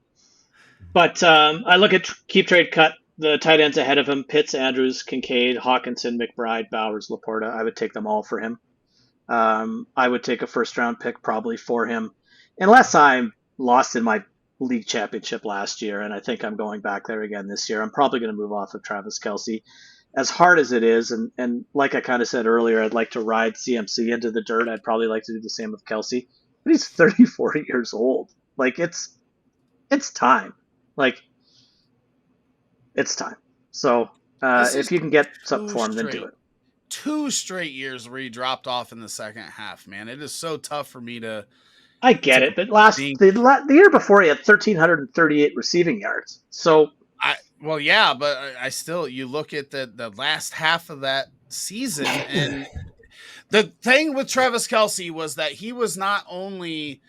B: But I look at keep trade cut the tight ends ahead of him: Pitts, Andrews, Kincaid, Hawkinson, McBride, Bowers, Laporta. I would take them all for him. I would take a first round pick probably for him, unless I'm lost in my league championship last year, and I think I'm going back there again this year. I'm probably going to move off of Travis Kelce, as hard as it is, and like I kind of said earlier, I'd like to ride CMC into the dirt. I'd probably like to do the same with Kelce, but he's 34 years old. Like it's time. Like it's time. So if you can get something for him, then do it.
A: 2 straight years where he dropped off in the second half, man. It is so tough for me to.
B: I get it, but the year before he had 1,338 receiving yards. So
A: but I still, you look at the last half of that season, and the thing with Travis Kelce was that he was not only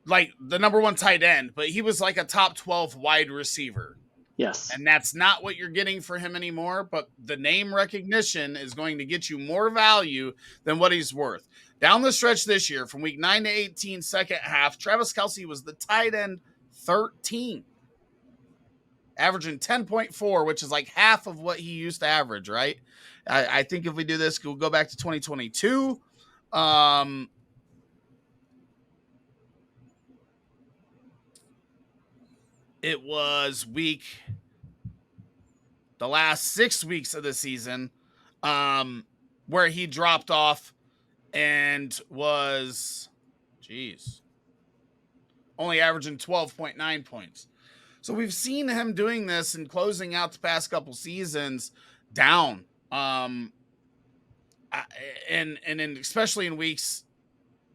A: like the number 1 tight end, but he was like a top 12 wide receiver.
B: Yes.
A: And that's not what you're getting for him anymore, but the name recognition is going to get you more value than what he's worth. Down the stretch this year, from week 9 to 18, second half, Travis Kelce was the tight end 13. averaging 10.4, which is like half of what he used to average, right? I think if we do this, we'll go back to 2022. It was the last 6 weeks of the season, where he dropped off and was, only averaging 12.9 points. So we've seen him doing this and closing out the past couple seasons down. And especially in weeks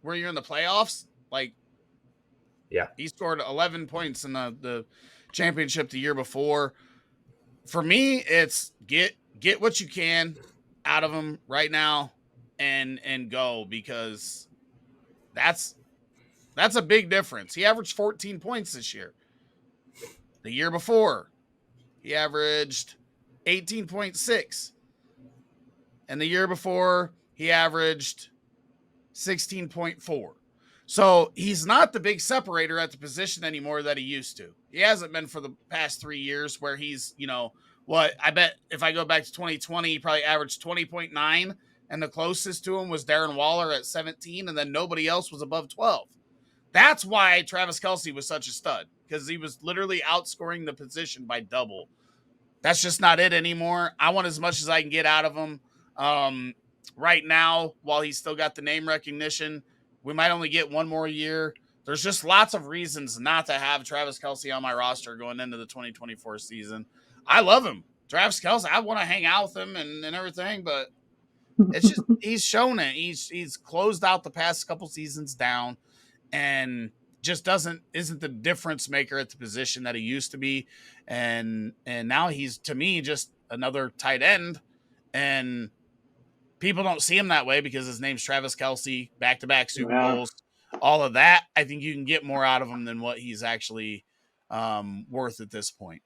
A: where you're in the playoffs, like,
C: yeah,
A: he scored 11 points in the championship the year before. For me, it's get what you can out of him right now and go, because that's a big difference. He averaged 14 points this year. The year before, he averaged 18.6. And the year before, he averaged 16.4. So he's not the big separator at the position anymore that he used to. He hasn't been for the past 3 years, where he's, I bet if I go back to 2020, he probably averaged 20.9. And the closest to him was Darren Waller at 17. And then nobody else was above 12. That's why Travis Kelce was such a stud, because he was literally outscoring the position by double. That's just not it anymore. I want as much as I can get out of him. Right now, while he's still got the name recognition, we might only get one more year. There's just lots of reasons not to have Travis Kelce on my roster going into the 2024 season. I love him. Travis Kelce, I want to hang out with him and everything, but it's just, he's shown it. He's closed out the past couple seasons down, and just isn't the difference maker at the position that he used to be. And now he's, to me, just another tight end, and people don't see him that way because his name's Travis Kelce, back-to-back Super Bowls, all of that. I think you can get more out of him than what he's actually worth at this point.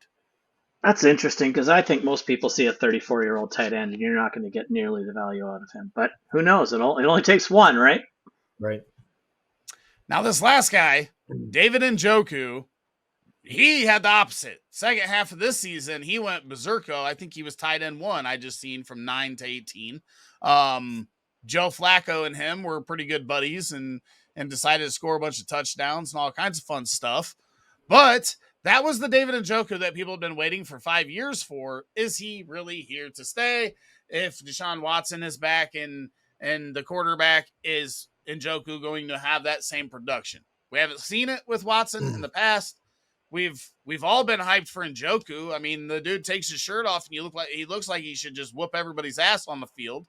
B: That's interesting, because I think most people see a 34-year-old tight end and you're not going to get nearly the value out of him. But who knows? It only takes one, right?
C: Right.
A: Now, this last guy, David Njoku, he had the opposite. Second half of this season, he went berserko. I think he was tight end 1. I just seen from 9 to 18. Joe Flacco and him were pretty good buddies and decided to score a bunch of touchdowns and all kinds of fun stuff. But that was the David Njoku that people have been waiting for 5 years for. Is he really here to stay? If Deshaun Watson is back and the quarterback, is Njoku going to have that same production? We haven't seen it with Watson in the past. We've all been hyped for Njoku. I mean, the dude takes his shirt off and he looks like he should just whoop everybody's ass on the field,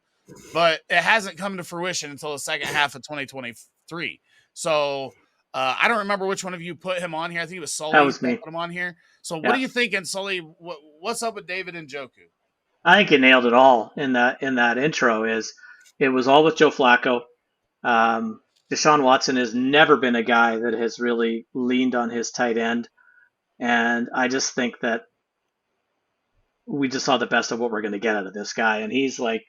A: but it hasn't come to fruition until the second half of 2023. So I don't remember which one of you put him on here. I think it was Sully.
B: That was me.
A: Put him on here. So what are you thinking, Sully? What's up with David Njoku?
B: I think you nailed it all in that intro. It was all with Joe Flacco. Deshaun Watson has never been a guy that has really leaned on his tight end. And I just think that we just saw the best of what we're going to get out of this guy. And he's like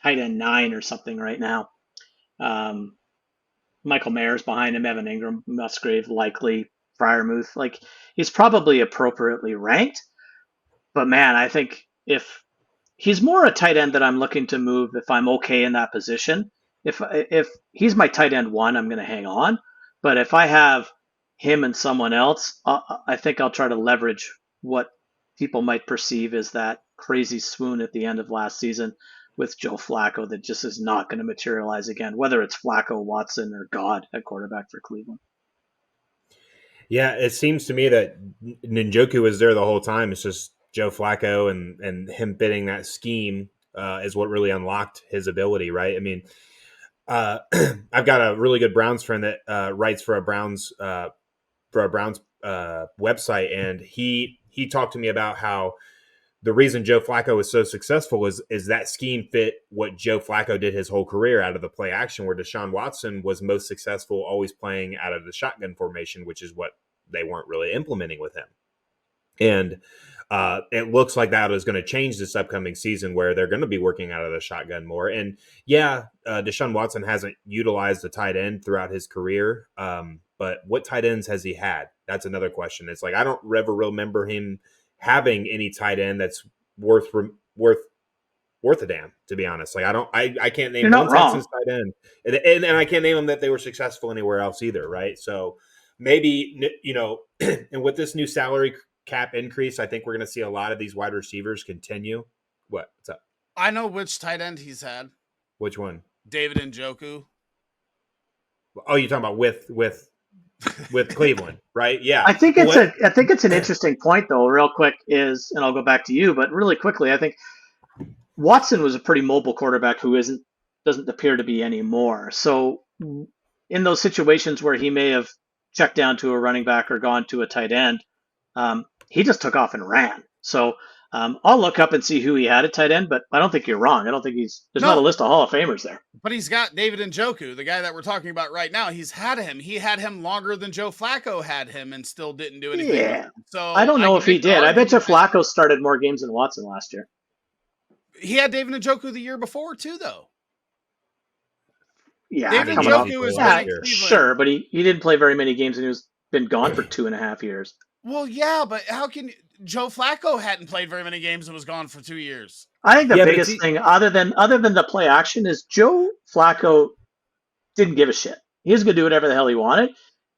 B: tight end 9 or something right now. Michael Mayer's behind him, Evan Ingram, Musgrave, likely, Freiermuth. Like, he's probably appropriately ranked. But man, I think if he's more a tight end that I'm looking to move if I'm okay in that position. If he's my tight end 1, I'm going to hang on. But if I have him and someone else, I think I'll try to leverage what people might perceive as that crazy swoon at the end of last season with Joe Flacco that just is not going to materialize again, whether it's Flacco, Watson, or God at quarterback for Cleveland.
C: Yeah, it seems to me that Njoku was there the whole time. It's just Joe Flacco and him fitting that scheme is what really unlocked his ability, right? I mean, I've got a really good Browns friend that writes for a Browns website, and he talked to me about how the reason Joe Flacco was so successful is that scheme fit what Joe Flacco did his whole career out of the play action, where Deshaun Watson was most successful always playing out of the shotgun formation, which is what they weren't really implementing with him. And it looks like that is going to change this upcoming season, where they're going to be working out of the shotgun more. And yeah, Deshaun Watson hasn't utilized the tight end throughout his career. But what tight ends has he had? That's another question. It's like, I don't ever remember him having any tight end that's worth a damn, to be honest. Like I can't name one Texans tight end, and I can't name them that they were successful anywhere else either, right? So maybe, you know, and with this new salary cap increase, I think we're going to see a lot of these wide receivers continue. What's up?
A: I know which tight end he's had.
C: Which one?
A: David Njoku.
C: Oh, you're talking about with Cleveland, right? Yeah.
B: I think it's an interesting point though, real quick is, and I'll go back to you, but really quickly, I think Watson was a pretty mobile quarterback who doesn't appear to be anymore. So in those situations where he may have checked down to a running back or gone to a tight end, he just took off and ran. So I'll look up and see who he had at tight end, but I don't think you're wrong. I don't think there's not a list of Hall of Famers there.
A: But he's got David Njoku, the guy that we're talking about right now. He's had him. He had him longer than Joe Flacco had him and still didn't do anything.
B: Yeah. So I don't know if he did. I bet you Flacco started more games than Watson last year.
A: He had David Njoku the year before too, though.
B: Yeah,
A: David Njoku is
B: sure, but he didn't play very many games and he's been gone for 2.5 years.
A: Well, yeah, but how can Joe Flacco hadn't played very many games and was gone for 2 years?
B: I think the biggest thing, other than the play action, is Joe Flacco didn't give a shit. He was going to do whatever the hell he wanted,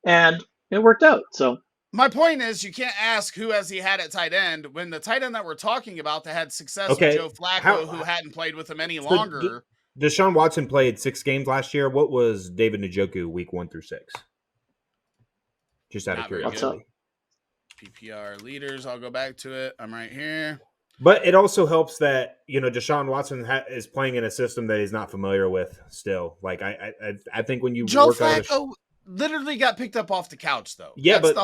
B: and it worked out. So
A: my point is, you can't ask who has he had at tight end when the tight end that we're talking about that had success with Joe Flacco, who hadn't played with him any longer.
C: Deshaun Watson played 6 games last year. What was David Njoku week 1 through 6? Just out of curiosity.
A: PPR leaders. I'll go back to it. I'm right here.
C: But it also helps that, you know, Deshaun Watson is playing in a system that he's not familiar with still. Like, I think when you
A: Joe Flacco literally got picked up off the couch, though.
C: Yeah, but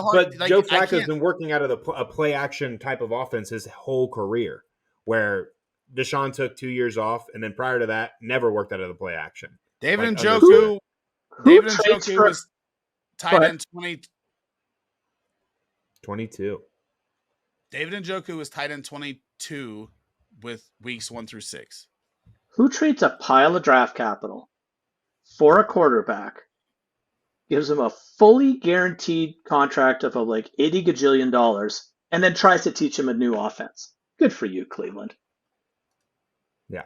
C: Joe Flacco's been working out of a play action type of offense his whole career, where Deshaun took 2 years off, and then prior to that, never worked out of the play action.
A: David Njoku was tight end
C: 22.
A: David Njoku was tight end 22 with weeks 1 through 6.
B: Who trades a pile of draft capital for a quarterback, gives him a fully guaranteed contract of like $80 gajillion, and then tries to teach him a new offense? Good for you, Cleveland.
C: Yeah.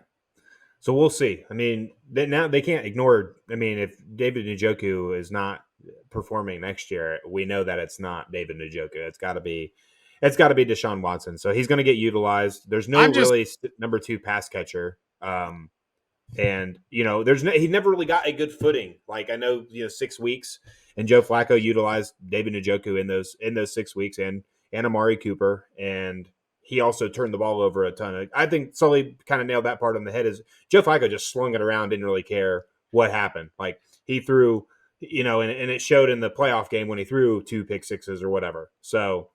C: So we'll see. I mean, now they can't ignore. I mean, if David Njoku is not performing next year, we know that it's not David Njoku. It's got to be Deshaun Watson. So he's going to get utilized. There's no really number 2 pass catcher. And you know, he never really got a good footing. Like, I know, 6 weeks, and Joe Flacco utilized David Njoku in those 6 weeks, and Amari Cooper, and he also turned the ball over a ton. I think Sully kind of nailed that part on the head. Is Joe Flacco just slung it around, didn't really care what happened. Like, he threw, and it showed in the playoff game when he threw 2 pick sixes or whatever. So,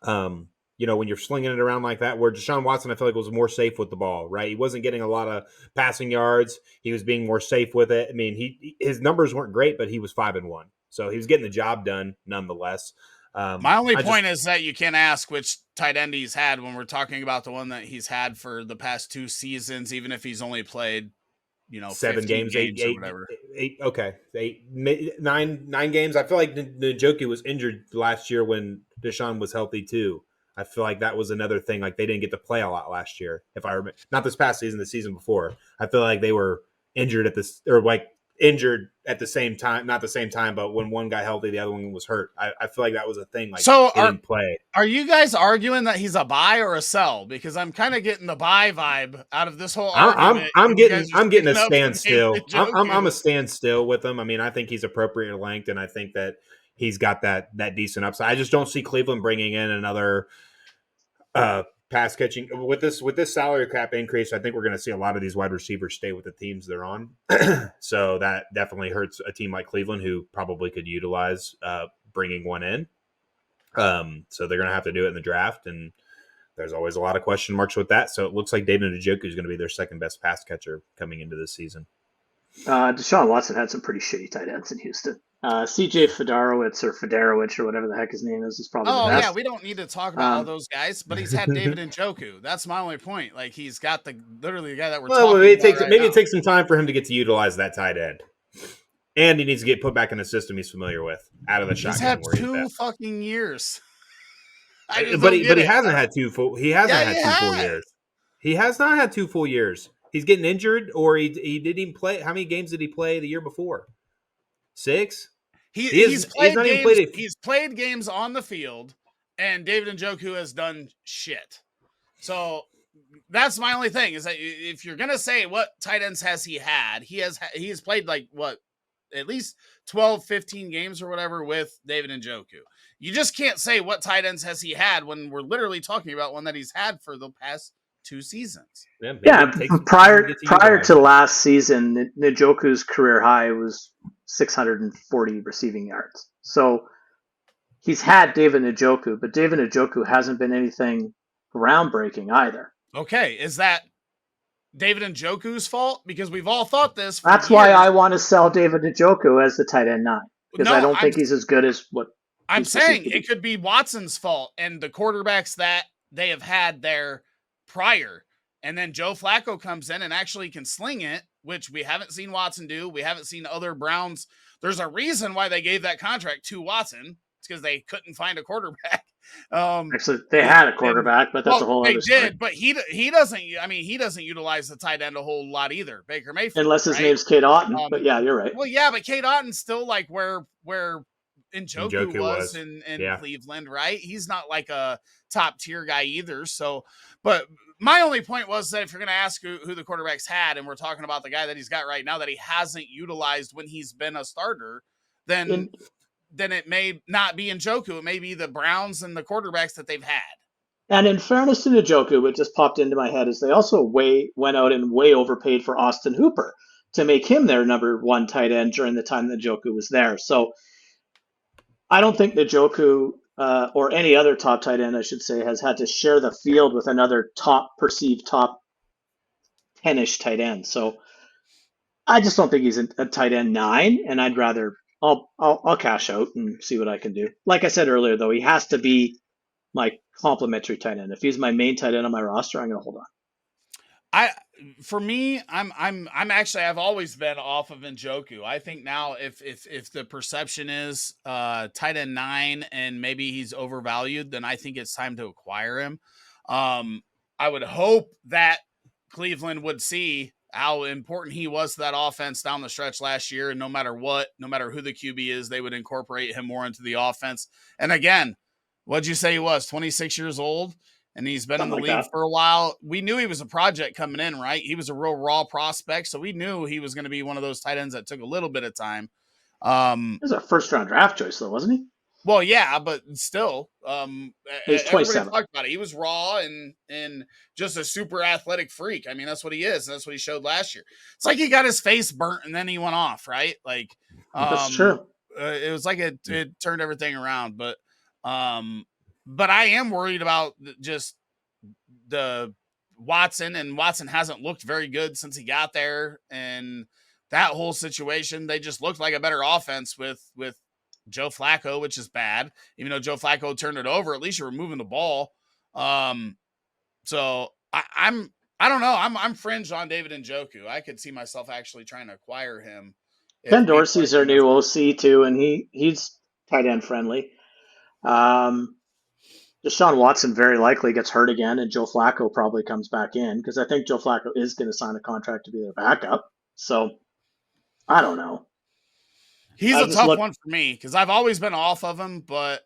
C: when you're slinging it around like that, where Deshaun Watson, I feel like, was more safe with the ball, right? He wasn't getting a lot of passing yards. He was being more safe with it. I mean, his numbers weren't great, but he was 5-1. So he was getting the job done nonetheless.
A: My only point is that you can't ask which tight end he's had when we're talking about the one that he's had for the past 2 seasons, even if he's only played,
C: 7 games, 8
A: or whatever.
C: 8, okay. 9 games. I feel like Njoku was injured last year when Deshaun was healthy too. I feel like that was another thing. Like, they didn't get to play a lot last year. If I remember, not this past season, the season before, I feel like they were injured injured at the same time, not the same time, but when one got healthy, the other one was hurt. I feel like that was a thing. Like,
A: so
C: they didn't play.
A: Are you guys arguing that he's a buy or a sell? Because I'm kind of getting the buy vibe out of this whole argument.
C: I'm getting a standstill. I'm a standstill with him. I mean, I think he's appropriate length, and I think that he's got that decent upside. I just don't see Cleveland bringing in another pass catching with this salary cap increase. I think we're going to see a lot of these wide receivers stay with the teams they're on. So that definitely hurts a team like Cleveland, who probably could utilize bringing one in. So they're going to have to do it in the draft, and there's always a lot of question marks with that. So it looks like David Njoku is going to be their second best pass catcher coming into this season.
B: Deshaun Watson had some pretty shitty tight ends in Houston. CJ Fedorowicz or whatever the heck his name is probably the best.
A: Yeah, we don't need to talk about all those guys, but he's had David Njoku. That's my only point. Like, he's got literally the guy that we're talking about.
C: Maybe it takes some time for him to get to utilize that tight end. And he needs to get put back in a system he's familiar with, out of the shotgun.
A: He's had 2 fucking years. I just
C: But
A: don't get
C: he
A: it.
C: hasn't had two full. He hasn't
A: Yeah,
C: had
A: he
C: 2 full
A: has.
C: years. He has not had 2 full years. He's getting injured, or he didn't even play. How many games did he play the year before? 6.
A: He's
C: He has
A: played
C: not even
A: games.
C: played it.
A: He's played games on the field, and David Njoku has done shit. So that's my only thing is that if you're gonna say what tight ends has he had, he has played like what at least 12, 15 games or whatever with David Njoku. You just can't say what tight ends has he had when we're literally talking about one that he's had for the past 2 seasons.
B: Yeah, prior to last season, Njoku's career high was 640 receiving yards. So he's had David Njoku, but David Njoku hasn't been anything groundbreaking either.
A: Okay, is that David Njoku's fault? Because we've all thought this for
B: That's
A: years.
B: why I want to sell David Njoku as the tight end 9. Because I don't think he's as good as what
A: I'm saying. It could be Watson's fault and the quarterbacks that they have had there prior. And then Joe Flacco comes in and actually can sling it, which we haven't seen Watson do. We haven't seen other Browns. There's a reason why they gave that contract to Watson. It's because they couldn't find a quarterback.
B: Actually, they had a quarterback, but that's a whole other story.
A: They did, but he doesn't. I mean, he doesn't utilize the tight end a whole lot either. Baker Mayfield,
B: unless his name's Kate Otten. But yeah, you're right.
A: Well, yeah, but Kate Otten's still like where Njoku was in Cleveland, right? He's not like a top tier guy either. So, but my only point was that if you're going to ask who the quarterbacks had, and we're talking about the guy that he's got right now that he hasn't utilized when he's been a starter, then it may not be Njoku. It may be the Browns and the quarterbacks that they've had.
B: And in fairness to Njoku, what just popped into my head is they also went out and way overpaid for Austin Hooper to make him their number 1 tight end during the time that Njoku was there. So I don't think Njoku or any other top tight end, I should say, has had to share the field with another perceived top 10-ish tight end. So I just don't think he's a tight end 9, and I'd rather I'll cash out and see what I can do. Like I said earlier, though, he has to be my complimentary tight end. If he's my main tight end on my roster, I'm going to hold on.
A: For me, I've always been off of Njoku. I think now if the perception is tight end 9 and maybe he's overvalued, then I think it's time to acquire him. I would hope that Cleveland would see how important he was to that offense down the stretch last year. And no matter who the QB is, they would incorporate him more into the offense. And again, what'd you say he was? 26 years old, and he's been in the league for a while. We knew he was a project coming in, right? He was a real raw prospect, so we knew he was going to be one of those tight ends that took a little bit of time.
B: He was a first-round draft choice, though, wasn't he?
A: Well, yeah, but still,
B: he's 27.
A: Talked about it. He was raw and just a super athletic freak. I mean, that's what he is. That's what he showed last year. It's like he got his face burnt and then he went off, right? Like
B: that's true.
A: It was like it turned everything around, but I am worried about just the Watson, and Watson hasn't looked very good since he got there, and that whole situation. They just looked like a better offense with Joe Flacco, which is bad. Even though Joe Flacco turned it over, at least you were moving the ball. So I don't know. I'm fringed on David Njoku. I could see myself actually trying to acquire him.
B: Ken Dorsey's our new OC too, and he's tight end friendly. Deshaun Watson very likely gets hurt again, and Joe Flacco probably comes back in because I think Joe Flacco is going to sign a contract to be their backup. So I don't know.
A: He's a tough one for me because I've always been off of him, but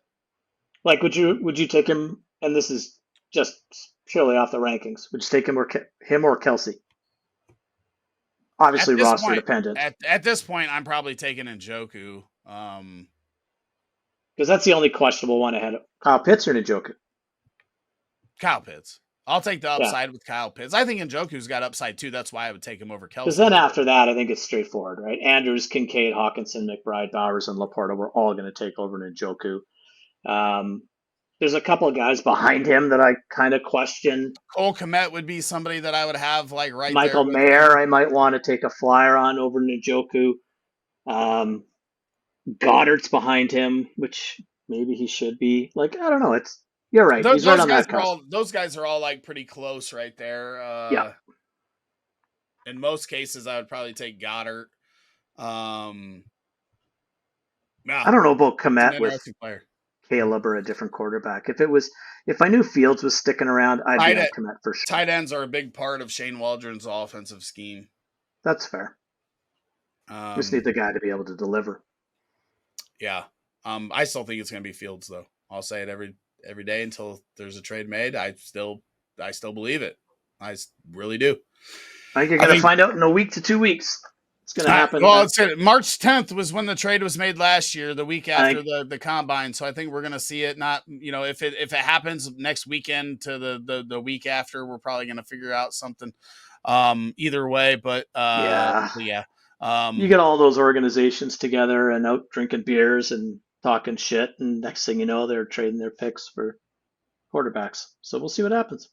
B: like, would you take him? And this is just purely off the rankings. Would you take him or Kelce? Obviously, roster dependent.
A: At this point, I'm probably taking Njoku.
B: Because that's the only questionable one ahead of Kyle Pitts or Njoku.
A: Kyle Pitts. I'll take the upside with Kyle Pitts. I think Njoku's got upside too. That's why I would take him over Kelce.
B: Because then after that, I think it's straightforward, right? Andrews, Kincaid, Hawkinson, McBride, Bowers, and Laporta were all going to take over Njoku. There's a couple of guys behind him that I kind of question.
A: Cole Kmet would be somebody that I would have like right
B: Michael
A: there.
B: Mayer, I might want to take a flyer on over Njoku. Goddard's behind him, which maybe he should be. Like, I don't know. You're right. He's right on that cusp.
A: Those guys are all like pretty close right there.
B: Yeah.
A: In most cases, I would probably take Goddard.
B: I don't know about Kmet Caleb or a different quarterback. If I knew Fields was sticking around, I'd be
A: Tight,
B: on Komet for sure.
A: tight ends are a big part of Shane Waldron's offensive scheme.
B: That's fair. Just need the guy to be able to deliver.
A: Yeah. I still think it's going to be Fields, though. I'll say it every day until there's a trade made. I still believe it. I really do.
B: I think you're going to find out in a week to 2 weeks. It's going to happen.
A: Well, March 10th was when the trade was made last year, the week after the combine. So I think we're going to see it. Not, if it happens next weekend to the week after, we're probably going to figure out something. Either way, but yeah.
B: You get all those organizations together and out drinking beers and talking shit, and next thing you know, they're trading their picks for quarterbacks. So we'll see what happens.